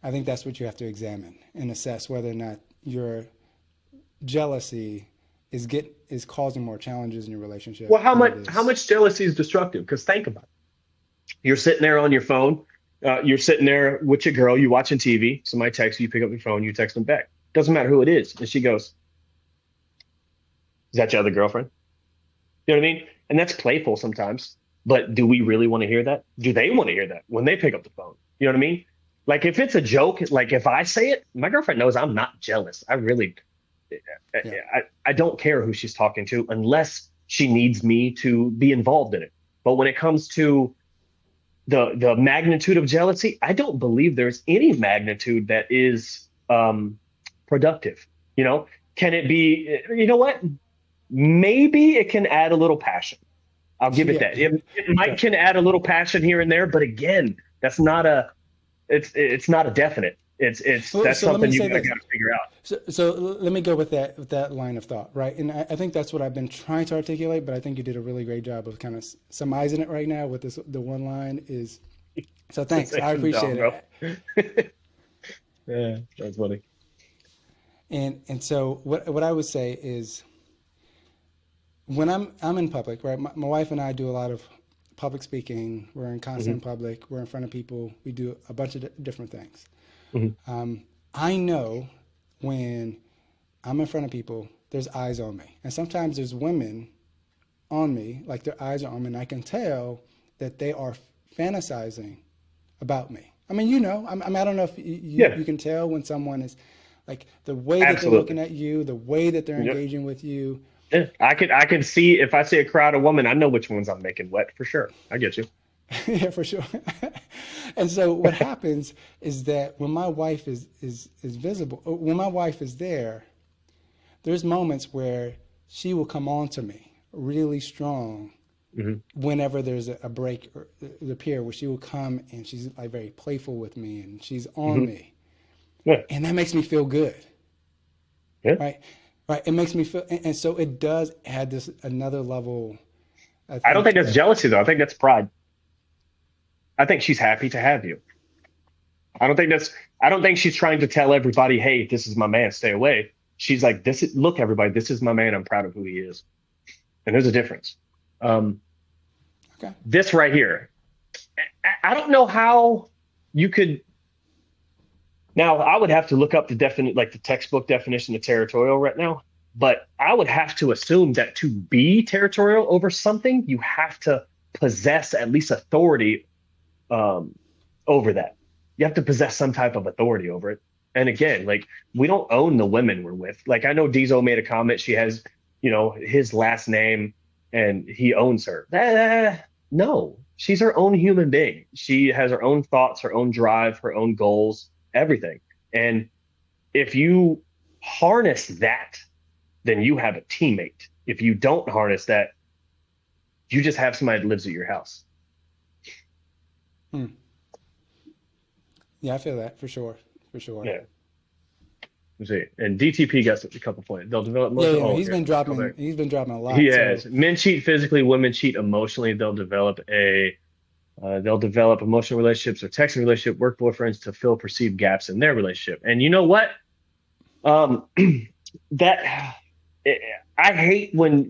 I think that's what you have to examine and assess whether or not your jealousy is causing more challenges in your Well, relationship than it how is. much jealousy is destructive? Because think about it. You're sitting there on your phone. You're sitting there with your girl. You watching TV. Somebody texts you. You pick up your phone. You text them back. Doesn't matter who it is. And she goes, "Is that your other girlfriend?" You know what I mean? And that's playful sometimes. But do we really want to hear that? Do they want to hear that when they pick up the phone? You know what I mean? Like if it's a joke, like if I say it, my girlfriend knows I'm not jealous. I really, Yeah. I don't care who she's talking to unless she needs me to be involved in it. But when it comes to the magnitude of jealousy, I don't believe there's any magnitude that is productive. You know, can it be? You know what? Maybe it can add a little passion. I'll give it Yeah. that. It might Right. can add a little passion here and there, but again, that's not a it's not a definite. It's Well, that's so let me something you say gotta, this. gotta figure out. So let me go with that line of thought, right? And I think that's what I've been trying to articulate, but I think you did a really great job of kind of summarizing it right now with this. The one line is, so This thanks. I ain't dumb, appreciate bro. it. Yeah, that's funny. And so what I would say is when I'm in public, right? My wife and I do a lot of public speaking. We're in Hmm. constant public. We're in front of people. We do a bunch of different things. Hmm. I know when I'm in front of people, there's eyes on me. And sometimes there's women on me, like their eyes are on me, and I can tell that they are fantasizing about me. I mean, I don't know if Yeah, you can tell when someone is like the way that they're looking absolutely. at you, the way that they're Yep. engaging with you. Yeah, I can see if I see a crowd of women, I know which ones I'm making wet for sure. I get you. Yeah, for sure. And so what happens is that when my wife is visible, when my wife is there, there's moments where she will come on to me really strong Hmm. whenever there's a break or the pier where she will come and she's like very playful with me and she's on Hmm. me. Yeah, And that makes me feel good, yeah. right? Right. It makes me feel, and so it does add this another level, I I don't think think, that's jealousy though. I think that's pride. I think she's happy to have you. I don't think that's I don't think she's trying to tell everybody, hey, this is my man, stay away. She's like, look, everybody, this is my man. I'm proud of who he is. And there's a difference. Um, okay. this right here, I don't know how you could now I would have to look up the definite like the textbook definition of territorial right now, but I would have to assume that to be territorial over something, you have to possess at least authority um, over that. You have to possess some type of authority over it. And again, like we don't own the women we're with. Like I know Diesel made a comment. She has, his last name and he owns her. No, she's her own human being. She has her own thoughts, her own drive, her own goals, everything. And if you harness that, then you have a teammate. If you don't harness that, you just have somebody that lives at your house. Hmm. Yeah, I feel that for sure. For sure. Yeah. Let's see. And DTP got a couple points. They'll develop Yeah, emotional. yeah, Oh, here, let's go back. he's been dropping a He lot. So has. Men cheat physically, women cheat emotionally. They'll develop emotional relationships or texting relationship, work boyfriends to fill perceived gaps in their relationship. And you know what? Um, that I hate when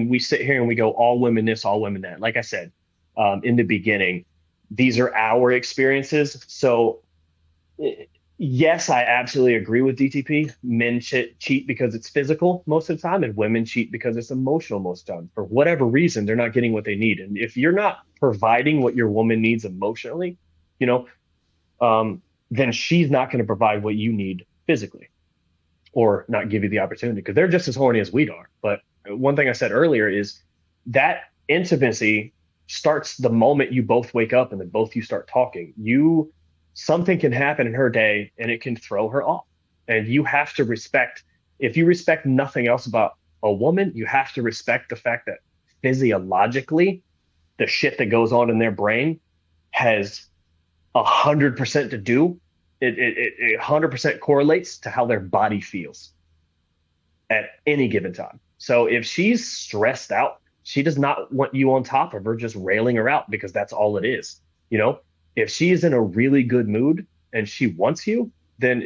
we sit here and we go all women this, all women that. Like I said, in the beginning, these are our experiences. So yes, I absolutely agree with DTP. Men cheat because it's physical most of the time, and women cheat because it's emotional most of the time. For whatever reason, they're not getting what they need. And if you're not providing what your woman needs emotionally, you know, then she's not going to provide what you need physically or not give you the opportunity because they're just as horny as we are. But one thing I said earlier is that intimacy starts the moment you both wake up and then both you start talking. Something can happen in her day and it can throw her off. And you have to respect, if you respect nothing else about a woman, you have to respect the fact that physiologically, the shit that goes on in their brain has 100% to do. It 100% correlates to how their body feels at any given time. So if she's stressed out, She does not want you on top of her, just railing her out because that's all it is. You know, if she's in a really good mood and she wants you, then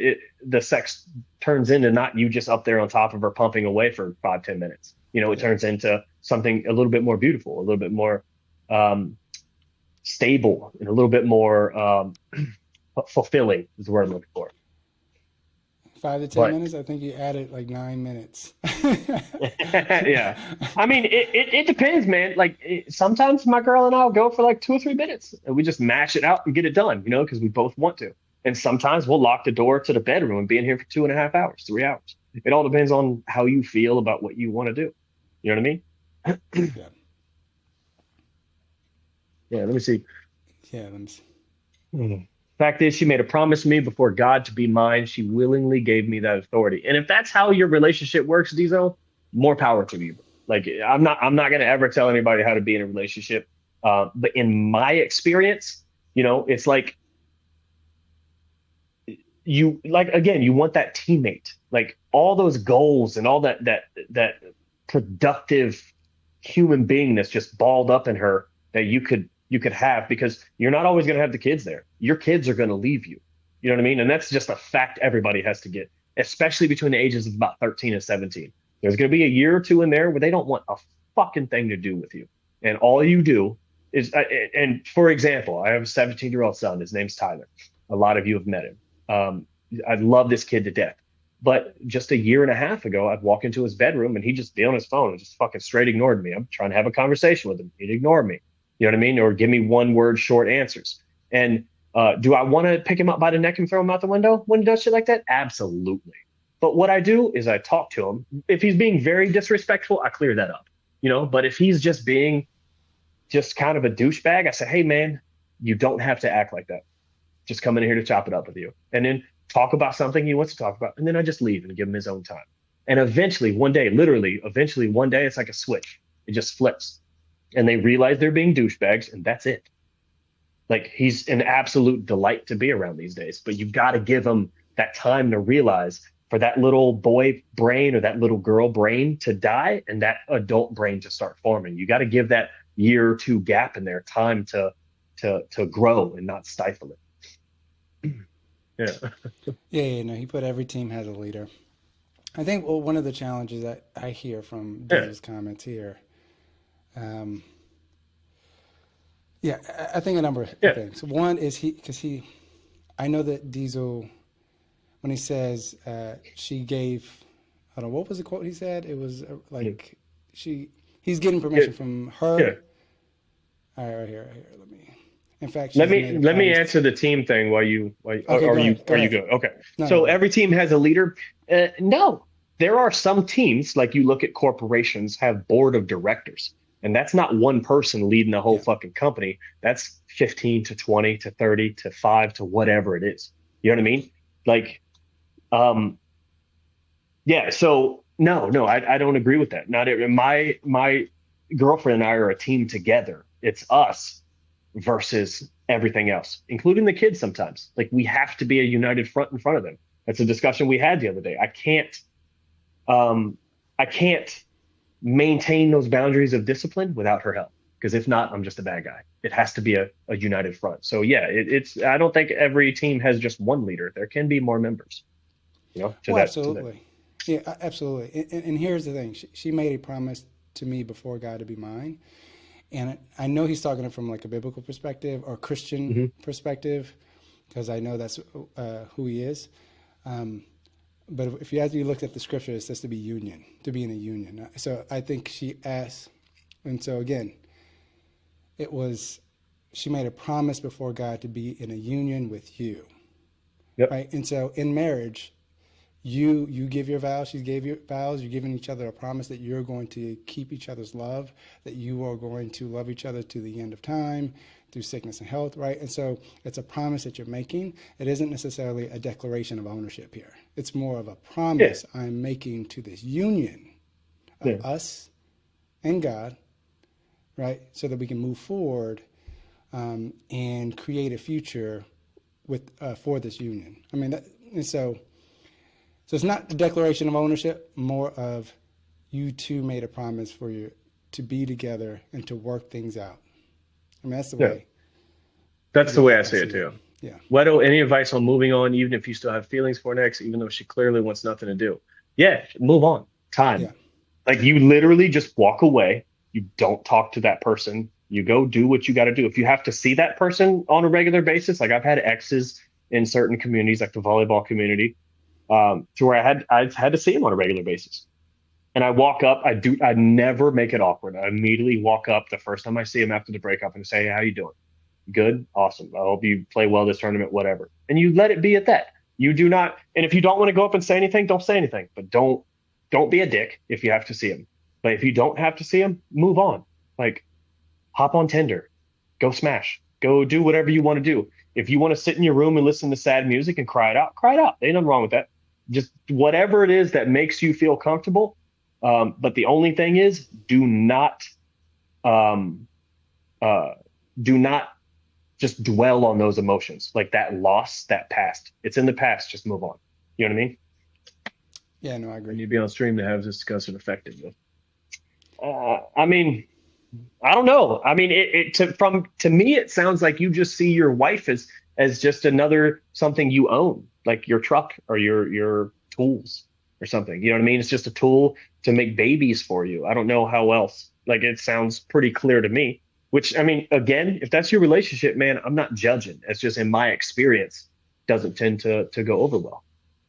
the sex turns into not you just up there on top of her pumping away for 5, 10 minutes. You know, it Yeah. turns into something a little bit more beautiful, a little bit more um, stable, and a little bit more fulfilling is the word I'm looking for. 5 to 10 minutes. But I think you added like 9 minutes. yeah, I mean, it depends, man. Like sometimes my girl and I'll go for like 2 or 3 minutes and we just mash it out and get it done, you know, because we both want to. And sometimes we'll lock the door to the bedroom and be in here for 2.5 hours, 3 hours. It all depends on how you feel about what you want to do. You know what I mean? Yeah. Yeah, let me see. Yeah. Let me see. Mhm. Fact is, she made a promise to me before God to be mine. She willingly gave me that authority. And if that's how your relationship works, Diesel, more power to you. Like I'm not going to ever tell anybody how to be in a relationship. But in my experience, you know, it's like you like again, you want that teammate, like all those goals and all that productive human being that's just balled up in her that you could have because you're not always going to have the kids there. Your kids are going to leave you. You know what I mean? And that's just a fact everybody has to get, especially between the ages of about 13 and 17. There's going to be a year or two in there where they don't want a fucking thing to do with you. And all you do is, and for example, I have a 17-year-old son. His name's Tyler. A lot of you have met him. Um, I love this kid to death. But just a year and a half ago, I'd walk into his bedroom and he'd just be on his phone and just fucking straight ignored me. I'm trying to have a conversation with him. He'd ignore me. You know what I mean? Or give me one word short answers. And do I want to pick him up by the neck and throw him out the window when he does shit like that? Absolutely. But what I do is I talk to him. If he's being very disrespectful, I clear that up. You know, but if he's just being just kind of a douchebag, I say, hey man, you don't have to act like that. Just come in here to chop it up with you. And then talk about something he wants to talk about. And then I just leave and give him his own time. And eventually, one day, literally, eventually, one day, it's like a switch. It just flips. And they realize they're being douchebags, and that's it. Like he's an absolute delight to be around these days. But you've got to give him that time to realize for that little boy brain or that little girl brain to die and that adult brain to start forming. You got to give that year or two gap in there time to grow and not stifle it. Yeah. Yeah. Yeah. No, he put every team has a leader. I think well, one of the challenges that I hear from Yeah. Diesel's comments here, um, yeah, I think a number of Yeah. things. One is because I know that Diesel, when he says she gave, I don't know, what was the quote he said? It was Yeah. like he's getting Yeah. permission from Yeah. her. All right, right here, right here. Let me. In fact, Let she's me made a let me promise. answer the team thing while you Okay, are go you ahead. Go are you ahead. good? Okay. No, no, So go ahead. every team has a leader. No, there are some teams like you look at corporations have board of directors, and that's not one person leading the whole Yeah, fucking company. That's 15 to 20 to 30 to 5 to whatever it is. You know what I mean? Like, um, yeah. So no, I don't agree with that. Not my girlfriend and I are a team together. It's us versus everything else, including the kids sometimes. Like we have to be a united front in front of them. That's a discussion we had the other day. Um I can't maintain those boundaries of discipline without her help. Because if not, I'm just a bad guy. It has to be a united front. So yeah, it's I don't think every team has just one leader. There can be more members, you know, well, to that. absolutely. Yeah, absolutely. And here's the thing: she made a promise to me before God to be mine, and I know he's talking from like a biblical perspective or Christian Hmm. perspective, because I know that's who he is. Um, but if you actually looked at the scripture, it says to be union, to be in a union. So I think she asked, and so again, it was she made a promise before God to be in a union with you, Yep. right? And so in marriage, you give your vows, she gave your vows, you're giving each other a promise that you're going to keep each other's love, that you are going to love each other to the end of time, through sickness and health, right? And so it's a promise that you're making. It isn't necessarily a declaration of ownership here. It's more of a Yeah. promise I'm making to this union of Yeah. us and God, right? So that we can move forward and create a future with for this union. I mean, and so it's not a declaration of ownership, more of you two made a promise for to be together and to work things out. I mean, that's the Yeah, way that's the way I see it see it. too. Yeah. Wedo, any advice on moving on, even if you still have feelings for an ex, even though she clearly wants nothing to do? Yeah, move on. Yeah. Time. Like you literally just walk away. You don't talk to that person. You go do what you got to do. If you have to see that person on a regular basis, like I've had exes in certain communities, like the volleyball community, to where I had to see him on a regular basis. And I walk up, I never make it awkward. I immediately walk up the first time I see him after the breakup and say, "Hey, how you doing? Good, awesome. I hope you play well this tournament, whatever." And you let it be at that. You do not, and if you don't want to go up and say anything, don't say anything. But don't be a dick if you have to see him. But if you don't have to see him, move on. Like hop on Tinder, go smash, go do whatever you want to do. If you want to sit in your room and listen to sad music and cry it out, cry it out. Ain't nothing wrong with that. Just whatever it is that makes you feel comfortable. But the only thing is, um, uh, do not just dwell on those emotions, like that loss, that past. It's in the past. Just move on. You know what I mean? Yeah, no, I I agree. need to be on stream to have this discussion effectively. I mean, I don't know. I mean, to me, it sounds like you just see your wife as just another something you own, like your truck or your tools or something. You know what I mean? It's just a tool to make babies for you. I don't know how else. Like it sounds pretty clear to me. Which I mean, again, if that's your relationship, man, I'm not judging. It's just in my experience, doesn't tend to go over well.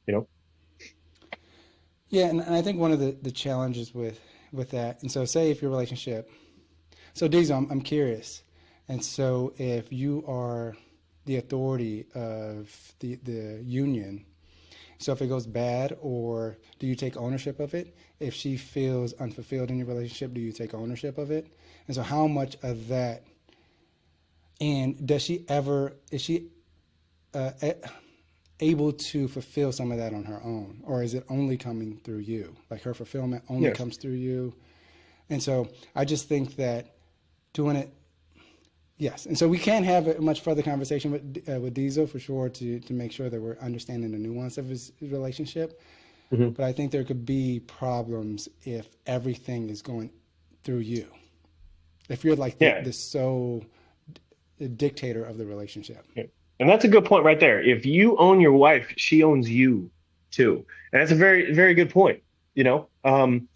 You know? Yeah, and I think one of the challenges with that, and so say if your relationship, so Diesel, I'm curious, and so if you are the authority of the union, so if it goes bad, or do you take ownership of it? If she feels unfulfilled in your relationship, do you take ownership of it? And so how much of that, and is she uh, able to fulfill some of that on her own, or is it only coming through you? Like her fulfillment only Yes. comes through you. And so I just think that doing it, yes. And so we can have a much further conversation with Diesel for sure to make sure that we're understanding the nuance of his relationship. Hmm. But I think there could be problems if everything is going through you. If you're like Yeah. the sole dictator of the relationship. Yeah. And that's a good point right there. If you own your wife, she owns you too. And that's a very, very good point. You know, and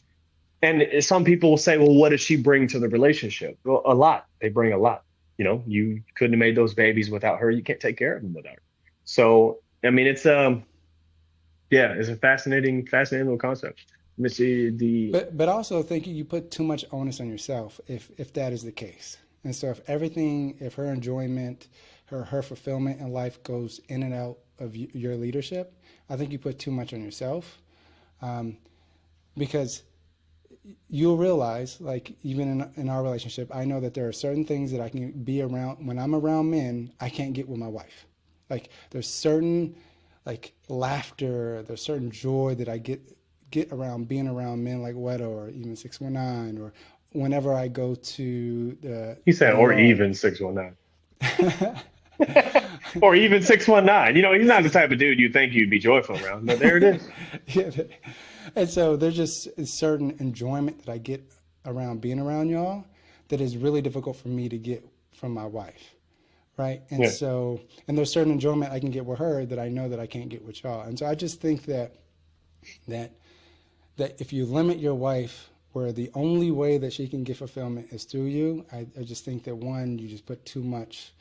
some people will say, well, what does she bring to the relationship? Well, a lot. They bring a lot. You know, you couldn't have made those babies without her. You can't take care of them without her. So, I mean, yeah, it's a fascinating little concept. Let me see the, But also think you put too much onus on yourself if that is the case. And so if her enjoyment, her fulfillment in life goes in and out of your leadership, I think you put too much on yourself, because you'll realize, like even in our relationship, I know that there are certain things that I can be around when I'm around men, I can't get with my wife. Like there's certain like laughter, there's certain joy that I get around being around men like Wedo or even 619, or whenever I go to he said, the or yard. even 619. Or even 619. You know, he's not the type of dude you think you'd be joyful around, but there it is. Yeah. And so there's just a certain enjoyment that I get around being around y'all that is really difficult for me to get from my wife. Right. And Yeah. so, and there's certain enjoyment I can get with her that I know that I can't get with y'all. And so I just think that that if you limit your wife where the only way that she can get fulfillment is through you, I just think that one, you just put too much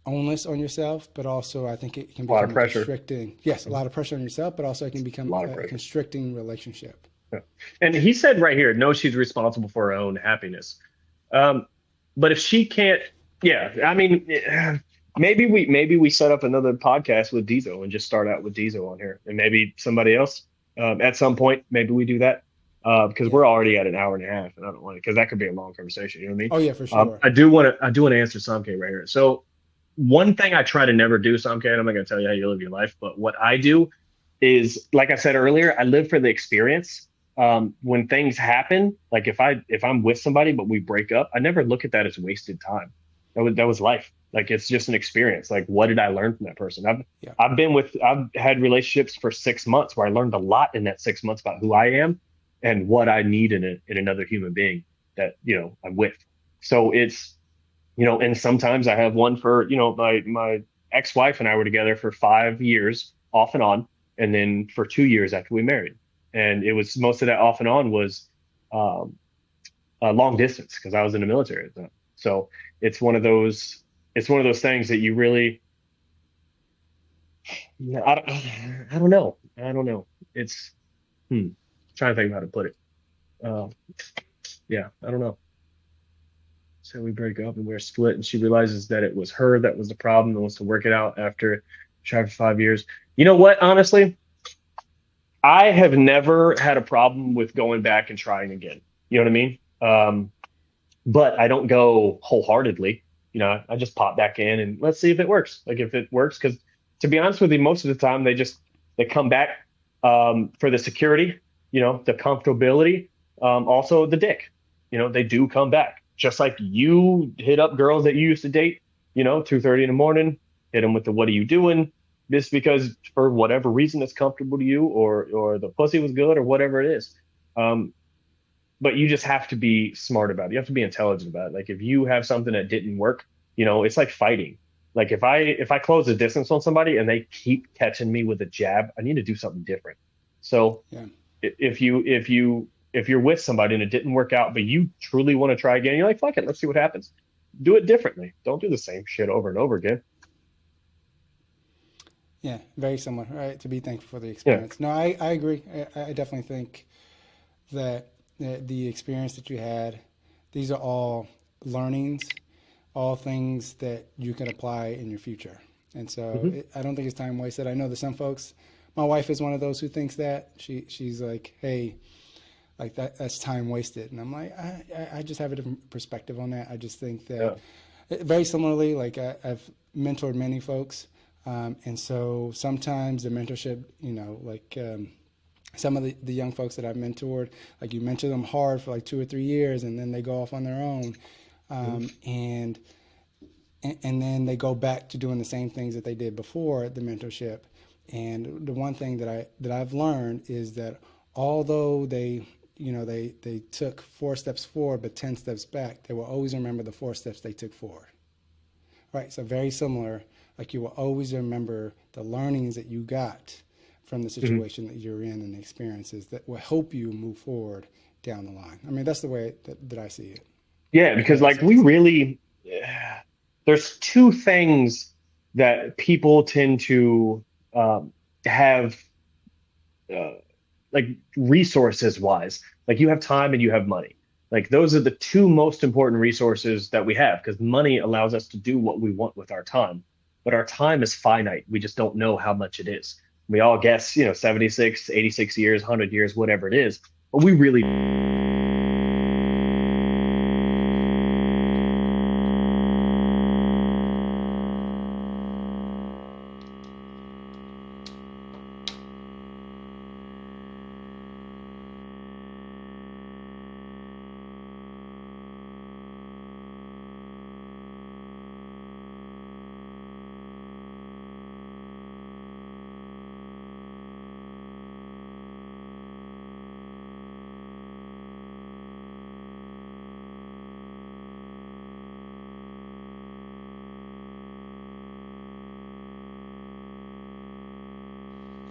onus on yourself, but also I think it can A lot of become a pressure. constricting, yes, a lot of pressure on yourself, but also it can A become lot of a pressure. constricting relationship. Yeah. And he said right here, no, she's responsible for her own happiness. Um, but if she can't, yeah, I mean, maybe we set up another podcast with Diesel and just start out with Diesel on here, and maybe somebody else at some point. Maybe we do that because Yeah. we're already at an hour and a half, and I don't want to because that could be a long conversation. You know what I mean? Oh yeah, for sure. I do want to answer Samke right here. So one thing I try to never do, Samke, and I'm not going to tell you how you live your life, but what I do is, like I said earlier, I live for the experience. When things happen, like if I'm with somebody but we break up, I never look at that as wasted time. That was life. Like it's just an experience. Like what did I learn from that person? I've Yeah. I've had relationships for 6 months where I learned a lot in that 6 months about who I am and what I need in another human being. that, I'm with. So it's, and sometimes I have one for, my ex-wife and I were together for 5 years off and on, and then for 2 years after we married. And it was most of that off and on was um, long distance because I was in the military at the time. So it's one of those, it's one of those things that you really, yeah, I don't know. I don't know. It's, trying to think of how to put it. Uh, yeah, I don't know. So we break up and we're split, and she realizes that it was her that was the problem and wants to work it out after trying for 5 years. You know what? Honestly, I have never had a problem with going back and trying again. You know what I mean? But I don't go wholeheartedly. I just pop back in and let's see if it works. Like if it works, because to be honest with you, most of the time they come back for the security, the comfortability, also the dick. They do come back. Just like you hit up girls that you used to date, 2:30 in the morning, hit them with the what are you doing? This because for whatever reason it's comfortable to you, or the pussy was good, or whatever it is. Um, but you just have to be smart about it. You have to be intelligent about it. Like if you have something that didn't work, it's like fighting. Like if I close the distance on somebody and they keep catching me with a jab, I need to do something different. So Yeah. if you're with somebody and it didn't work out, but you truly want to try again, you're like, fuck it, let's see what happens. Do it differently. Don't do the same shit over and over again. Yeah, very similar, right? To be thankful for the Yeah. experience. No, I agree. I definitely think that the experience that you had, these are all learnings, all things that you can apply in your future. And so Hmm. I don't think it's time wasted. I know that some folks, my wife is one of those who thinks that she's like, hey, like that's time wasted. And I'm like, I just have a different perspective on that. I just think that Yeah. very similarly, like I've mentored many folks. And so sometimes the mentorship, like some of the young folks that I've mentored, like you mentor them hard for like 2 or 3 years and then they go off on their own. Hmm. And then they go back to doing the same things that they did before the mentorship. And the one thing that I've learned is that although they took 4 steps forward but 10 steps back, they will always remember the 4 steps they took forward. Right. So very similar. Like you will always remember the learnings that you got from the Hmm. situation that you're in and the experiences that will help you move forward down the line. I mean, that's the way that I see it. Yeah, I hope because that makes like we sense. really, there's two things that people tend to have, uh, like resources wise. Like you have time and you have money. Like those are the two most important resources that we have because money allows us to do what we want with our time. But our time is finite. We just don't know how much it is. We all guess, 76, 86 years, 100 years, whatever it is. But we really.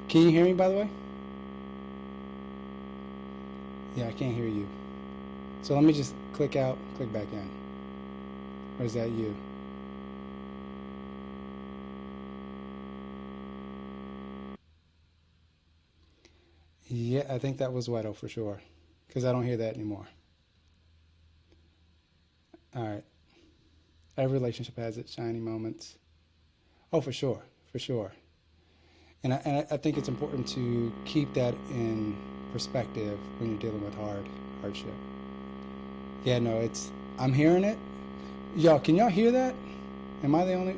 Can you hear me, by the way? Yeah, I can't hear you. So let me just click out, click back in. Or is that you? Yeah, I think that was Weddle for sure. Because I don't hear that anymore. All right. Every relationship has its shining moments. Oh, for sure. For sure. And I think it's important to keep that in perspective when you're dealing with hardship. Yeah, no, I'm hearing it. Y'all, can y'all hear that? Am I the only?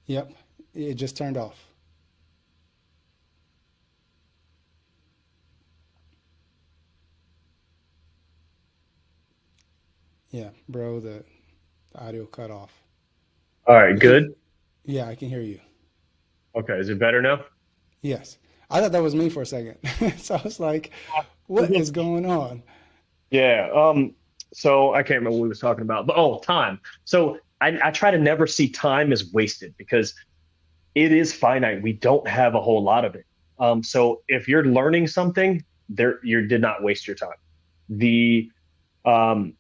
Yep, it just turned off. Yeah, bro, the audio cut off. All right, But good. yeah, I can hear you. Okay, is it better now? Yes, I thought that was me for a second. So I was like, What is going on? Yeah. So I can't remember what we was talking about, but time. So I try to never see time as wasted because it is finite. We don't have a whole lot of it. So if you're learning something, you did not waste your time. The um,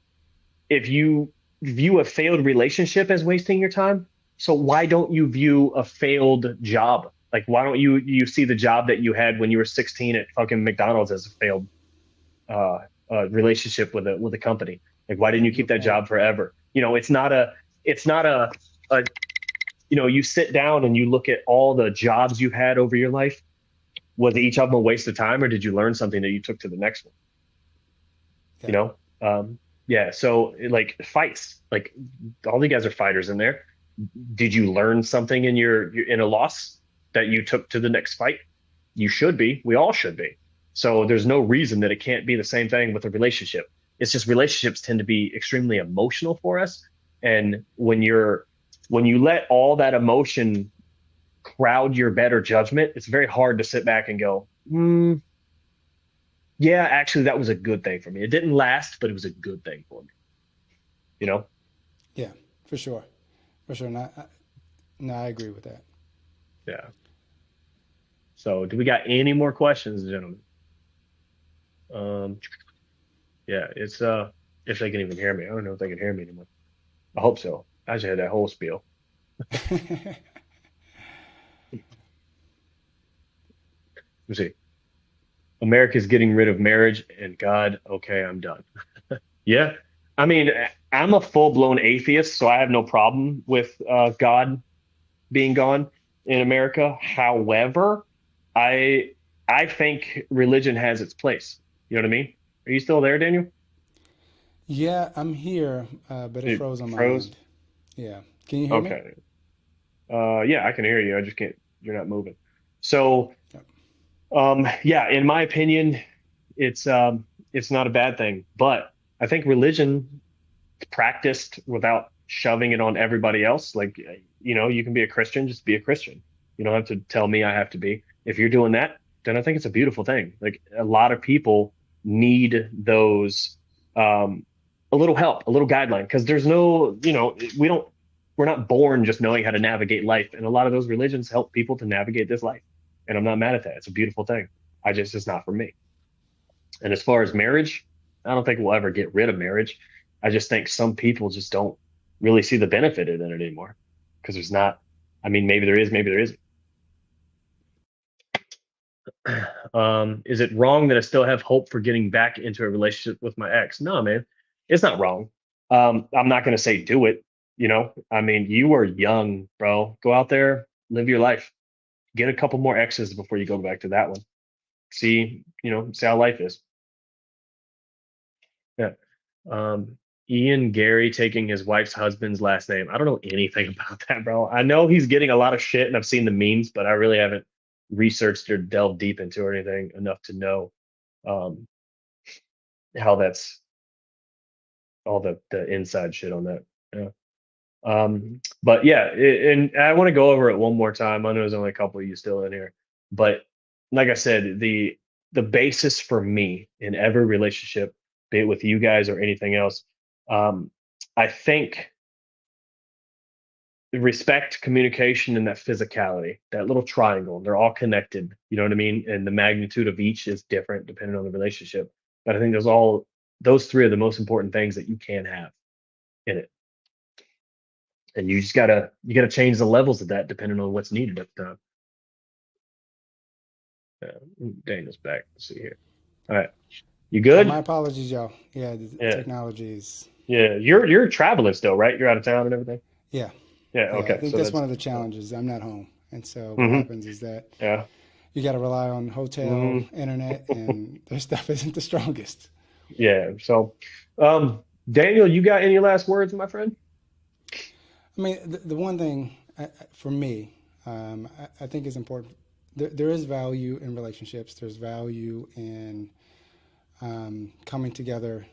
if you view a failed relationship as wasting your time, so why don't you view a failed job? Like, why don't you see the job that you had when you were 16 at fucking McDonald's as a failed uh, relationship with a company? Like, why didn't Yeah, you keep good that point. job forever? It's not a you sit down and you look at all the jobs you had over your life. Was each of them a waste of time, or did you learn something that you took to the next one? You Yeah. know, yeah. So like fights, like all you guys are fighters in there. Did you learn something in in a loss that you took to the next fight? You should be. We all should be. So there's no reason that it can't be the same thing with a relationship. It's just relationships tend to be extremely emotional for us. And when you let all that emotion crowd your better judgment, it's very hard to sit back and go, yeah, actually, that was a good thing for me. It didn't last, but it was a good thing for me. You know? Yeah, for sure. For sure. No, I agree with that. Yeah. So, do we got any more questions, gentlemen? Um, yeah, it's if they can even hear me. I don't know if they can hear me anymore. I hope so. I just had that whole spiel. Let me see. America's getting rid of marriage, and God, okay, I'm done. Yeah. I mean, I'm a full-blown atheist, so I have no problem with God being gone in America. However, I I think religion has its place. You know what I mean? Are you still there, Daniel? Yeah, I'm here, but it It froze on my froze. end. Yeah. Can you hear me? Okay. Yeah, I can hear you. I just can't. You're not moving. So, Yep. yeah, in my opinion, it's not a bad thing. But I think religion practiced without shoving it on everybody else. Like, you can be a Christian, just be a Christian. You don't have to tell me I have to be. If you're doing that, then I think it's a beautiful thing. Like a lot of people need those, um, a little help, a little guideline, because there's no, we're not born just knowing how to navigate life. And a lot of those religions help people to navigate this life. And I'm not mad at that. It's a beautiful thing. It's not for me. And as far as marriage, I don't think we'll ever get rid of marriage. I just think some people just don't really see the benefit in it anymore because there's not. I mean, maybe there is, maybe there isn't. Is it wrong that I still have hope for getting back into a relationship with my ex? No, man, it's not wrong. I'm not going to say do it. I mean, you are young, bro. Go out there, live your life, get a couple more exes before you go back to that one. See how life is. Yeah. Um, Ian Gary taking his wife's husband's last name. I don't know anything about that, bro. I know he's getting a lot of shit and I've seen the memes, but I really haven't researched or delved deep into or anything enough to know um, how that's all the inside shit on that. Yeah. But yeah, and I want to go over it one more time. I know there's only a couple of you still in here, but like I said, the basis for me in every relationship, be it with you guys or anything else, um, I think the respect, communication, and that physicality, that little triangle, they're all connected. You know what I mean? And the magnitude of each is different depending on the relationship. But I think those three are the most important things that you can have in it. And you gotta change the levels of that depending on what's needed at the time. Daniel's back. Let's see here. All right, you My good? apologies, y'all. Yeah, the Yeah, technology is. yeah. Yeah. You're traveling still, right? You're out of town and everything. Yeah. Yeah. Yeah. I Okay. think So that's one that's of the challenges. I'm not home. And so what hmm happens is that yeah. you got to rely on hotel, hmm internet, and their stuff isn't the strongest. Yeah. So, Daniel, you got any last words, my friend? I mean, the one thing for me, I think is important. There is value in relationships. There's value in coming together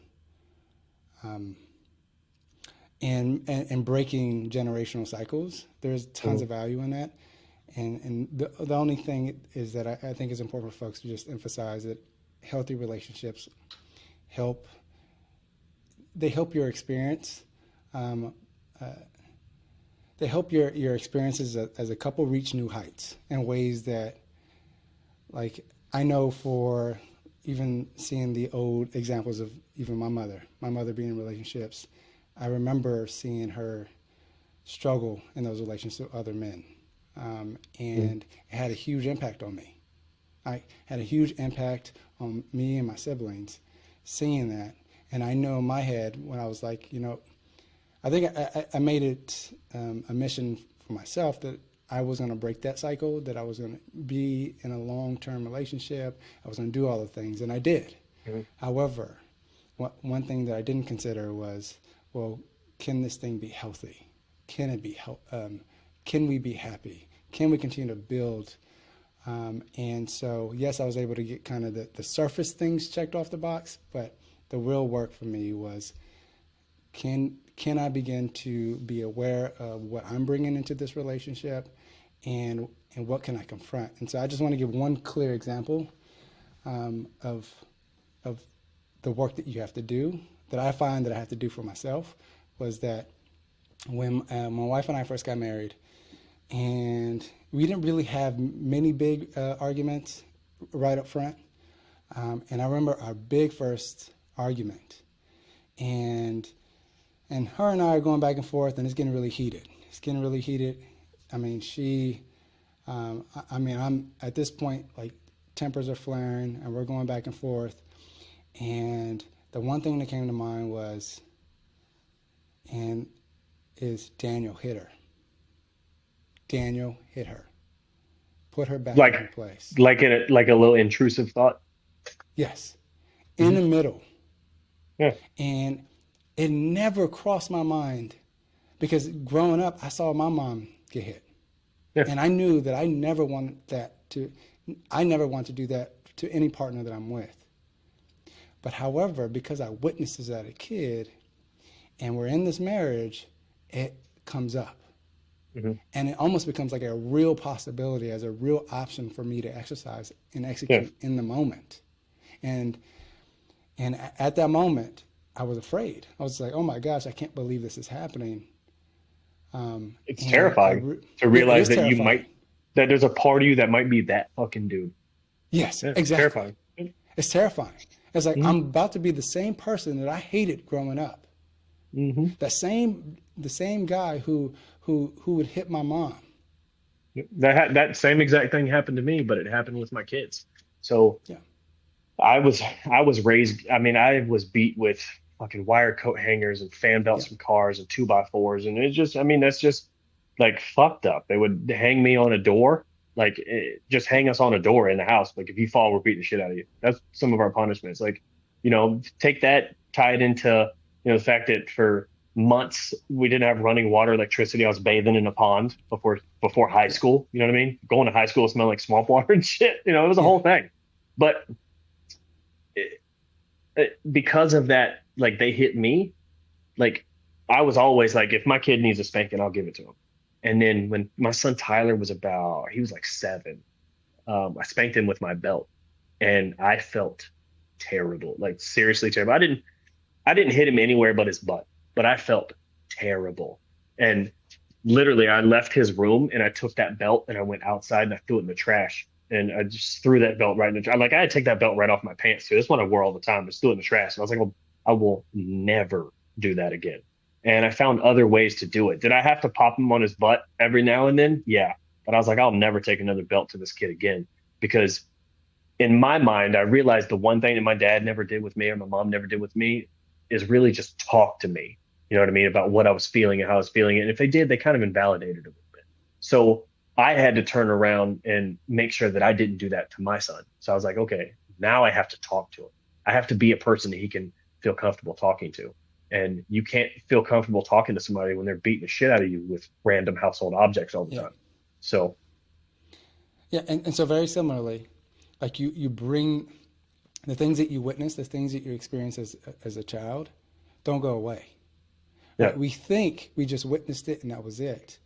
and breaking generational cycles. There's tons Mhm. of value in that. And the only thing is that I think is important for folks to just emphasize that, healthy relationships help. They help your experience. Um, they help your experiences as a couple reach new heights in ways that, like, I know for even seeing the old examples of even my mother being in relationships, I remember seeing her struggle in those relationships with other men. And it had a huge impact on me. I had a huge impact on me and my siblings seeing that. And I know in my head when I was like, I think I made it a mission for myself that I was going to break that cycle, that I was going to be in a long-term relationship. I was going to do all the things, and I did. Mm-hmm. However, one thing that I didn't consider was, well, can this thing be healthy? Can it be? Can we be happy? Can we continue to build? And so, yes, I was able to get kind of the surface things checked off the box, but the real work for me was, can I begin to be aware of what I'm bringing into this relationship, and what can I confront? And so I just want to give one clear example of the work that you have to do, that I find that I have to do for myself, was that when my wife and I first got married, and we didn't really have many big arguments right up front. And I remember our big first argument, and her and I are going back and forth, and it's getting really heated. I mean, I'm at this point, like, tempers are flaring, and we're going back and forth. And the one thing that came to mind is Daniel hit her. Daniel hit her. Put her back in her place. Like a little intrusive thought. Yes. In the middle. Yeah. And it never crossed my mind, because growing up, I saw my mom get hit. Yeah. And I knew that I never want to do that to any partner that I'm with. But however, because I witnessed this as a kid, and we're in this marriage, it comes up. Mm-hmm. And it almost becomes like a real possibility, as a real option for me to exercise and execute in the moment. And at that moment, I was afraid. I was like, oh my gosh, I can't believe this is happening. It's terrifying to realize that that there's a part of you that might be that fucking dude. Yes, yeah, exactly. Terrifying. It's terrifying. It's like, I'm about to be the same person that I hated growing up. Mm-hmm. The same guy who would hit my mom. That same exact thing happened to me, but it happened with my kids. So I was raised. I mean, I was beat with fucking wire coat hangers and fan belts from cars and 2x4s, and that's just like fucked up. They would hang me on a door, just hang us on a door in the house. Like, if you fall, we're beating the shit out of you. That's some of our punishments. Like, take that, tie it into the fact that for months we didn't have running water, electricity. I was bathing in a pond before high school. You know what I mean? Going to high school smelled like swamp water and shit. It was a whole thing. But because of that, like, they hit me. Like, I was always like, if my kid needs a spanking, I'll give it to him. And then when my son Tyler was he was like 7, I spanked him with my belt, and I felt terrible, like seriously terrible. I didn't hit him anywhere but his butt, but I felt terrible. And literally, I left his room, and I took that belt, and I went outside, and I threw it in the trash. And I just threw that belt right in the trash. Like, I had to take that belt right off my pants too. This one I wore all the time. Just threw it in the trash. And I was like, well, I will never do that again. And I found other ways to do it. Did I have to pop him on his butt every now and then? Yeah. But I was like, I'll never take another belt to this kid again. Because in my mind, I realized the one thing that my dad never did with me, or my mom never did with me, is really just talk to me. You know what I mean? About what I was feeling and how I was feeling it. And if they did, they kind of invalidated it a little bit. So I had to turn around and make sure that I didn't do that to my son. So I was like, okay, now I have to talk to him. I have to be a person that he can feel comfortable talking to. And you can't feel comfortable talking to somebody when they're beating the shit out of you with random household objects all the time. So. Yeah. And so very similarly, like, you bring the things that you witness, the things that you experience as a child, don't go away. Yeah. Right? We think we just witnessed it and that was it.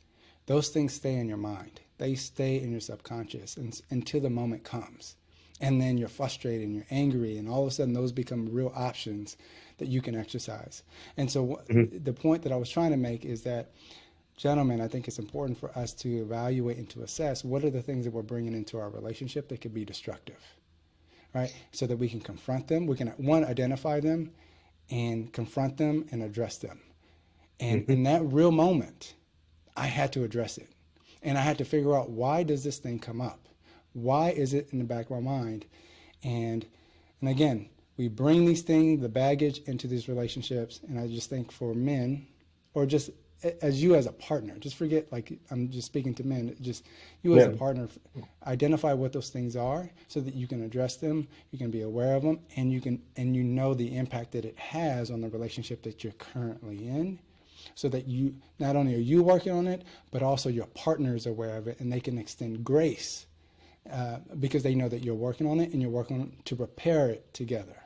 Those things stay in your mind. They stay in your subconscious until the moment comes. and then you're frustrated and you're angry, and all of a sudden those become real options that you can exercise. And so the point that I was trying to make is that, gentlemen, I think it's important for us to evaluate and to assess what are the things that we're bringing into our relationship that could be destructive, right? So that we can confront them. We can, one, identify them and confront them and address them. And in that real moment, I had to address it. And I had to figure out, why does this thing come up? Why is it in the back of my mind? And again, we bring these things, the baggage, into these relationships. And I just think for men, or just as you as a partner, just forget, like, I'm just speaking to men, just you as a partner, identify what those things are so that you can address them, you can be aware of them, and you know the impact that it has on the relationship that you're currently in, so that you, not only are you working on it, but also your partner is aware of it, and they can extend grace because they know that you're working on it and you're working on it to repair it together.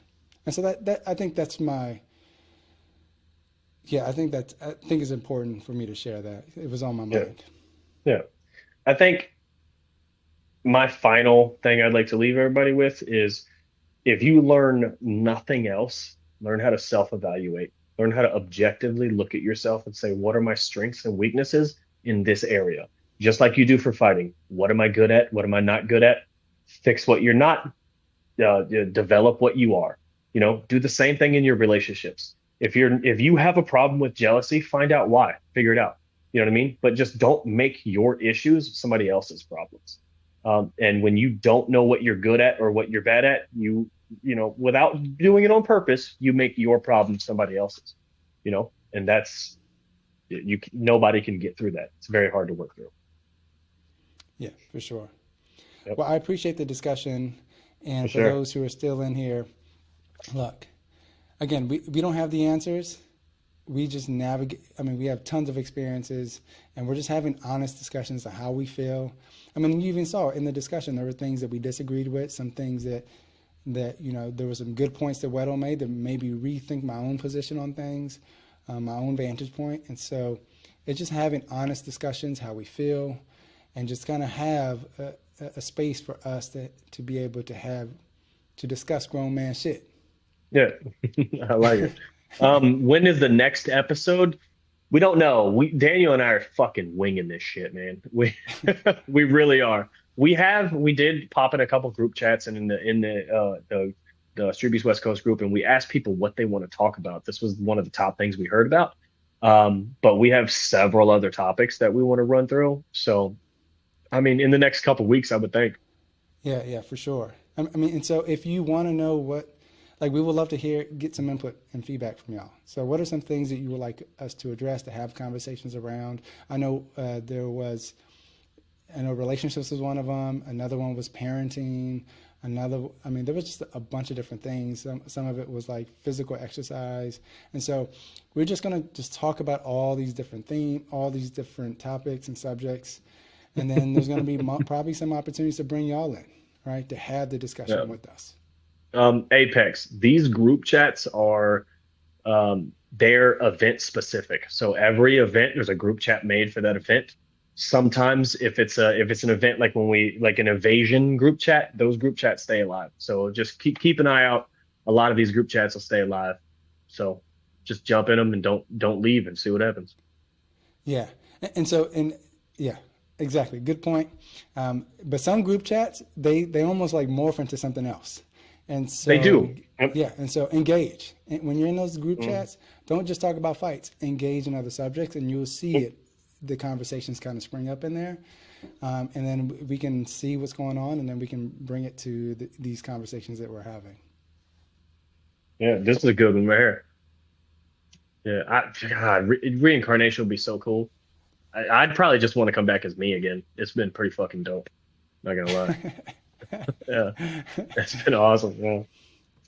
And so that I think that's my, I think it's important for me to share that. It was on my mind. Yeah. I think my final thing I'd like to leave everybody with is, if you learn nothing else, learn how to self-evaluate, learn how to objectively look at yourself and say, what are my strengths and weaknesses in this area? Just like you do for fighting. What am I good at? What am I not good at? Fix what you're not, develop what you are. Do the same thing in your relationships. If you have a problem with jealousy, find out why, figure it out. You know what I mean? But just don't make your issues somebody else's problems. And when you don't know what you're good at or what you're bad at, without doing it on purpose, you make your problem somebody else's, and that's, nobody can get through that. It's very hard to work through. Yeah, for sure. Yep. Well, I appreciate the discussion. And for sure. those who are still in here, look, again, we don't have the answers. We just navigate. I mean, we have tons of experiences, and we're just having honest discussions of how we feel. I mean, you even saw in the discussion, there were things that we disagreed with, some things that there were some good points that Weddle made that made me rethink my own position on things, my own vantage point. And so it's just having honest discussions, how we feel, and just kind of have a space for us to be able to discuss grown man shit. Yeah, I like it. When is the next episode? We don't know. Daniel and I are fucking winging this shit, man. We really are. We did pop in a couple group chats and in the Street Beast West Coast group, and we asked people what they want to talk about. This was one of the top things we heard about. But we have several other topics that we want to run through. So, I mean, in the next couple weeks, I would think. Yeah, for sure. I mean, and so if you want to know we would love to get some input and feedback from y'all. So what are some things that you would like us to address, to have conversations around? I know relationships was one of them. Another one was parenting. There was just a bunch of different things. Some of it was like physical exercise. And so we're just going to just talk about all these different themes, all these different topics and subjects. And then there's going to be probably some opportunities to bring y'all in, right, to have the discussion with us. Apex, these group chats are they're event specific. So every event, there's a group chat made for that event. Sometimes if it's an event like an evasion group chat, those group chats stay alive. So just keep an eye out. A lot of these group chats will stay alive. So just jump in them and don't leave and see what happens. Yeah. Yeah, exactly. Good point. But some group chats, they almost like morph into something else. And so they do. Yeah. And so engage. And when you're in those group chats, don't just talk about fights, engage in other subjects, and you'll see the conversations kind of spring up in there. And then we can see what's going on, and then we can bring it to these conversations that we're having. Yeah, this is a good one right here. Yeah, reincarnation would be so cool. I'd probably just want to come back as me again. It's been pretty fucking dope. Not gonna lie. Yeah, it's been awesome.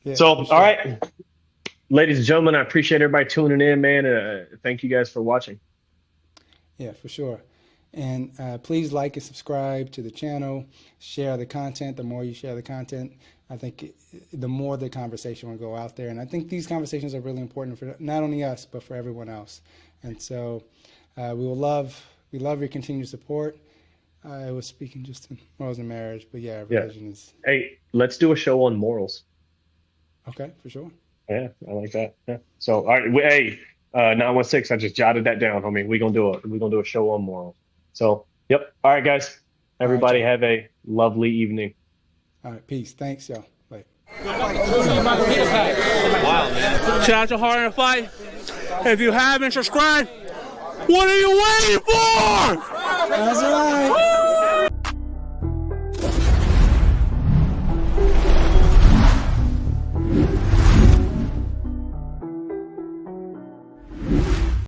Yeah. So, sure. All right, ladies and gentlemen, I appreciate everybody tuning in, man. Thank you guys for watching. Yeah, for sure. And please like and subscribe to the channel. Share the content. The more you share the content, I think the more the conversation will go out there. And I think these conversations are really important for not only us, but for everyone else. And so we love your continued support. I was speaking just in, I was in marriage, but yeah, religion is. Hey, let's do a show on morals. Okay, for sure. Yeah, I like that. Yeah. So, all right, hey, 916, I just jotted that down, homie. We're gonna do a show on morals. So, yep. All right, guys. Everybody have a lovely evening. All right, peace. Thanks, y'all. Bye. Wow, man. Shout out to Hard in the Fight. If you haven't subscribed, what are you waiting for? That's right.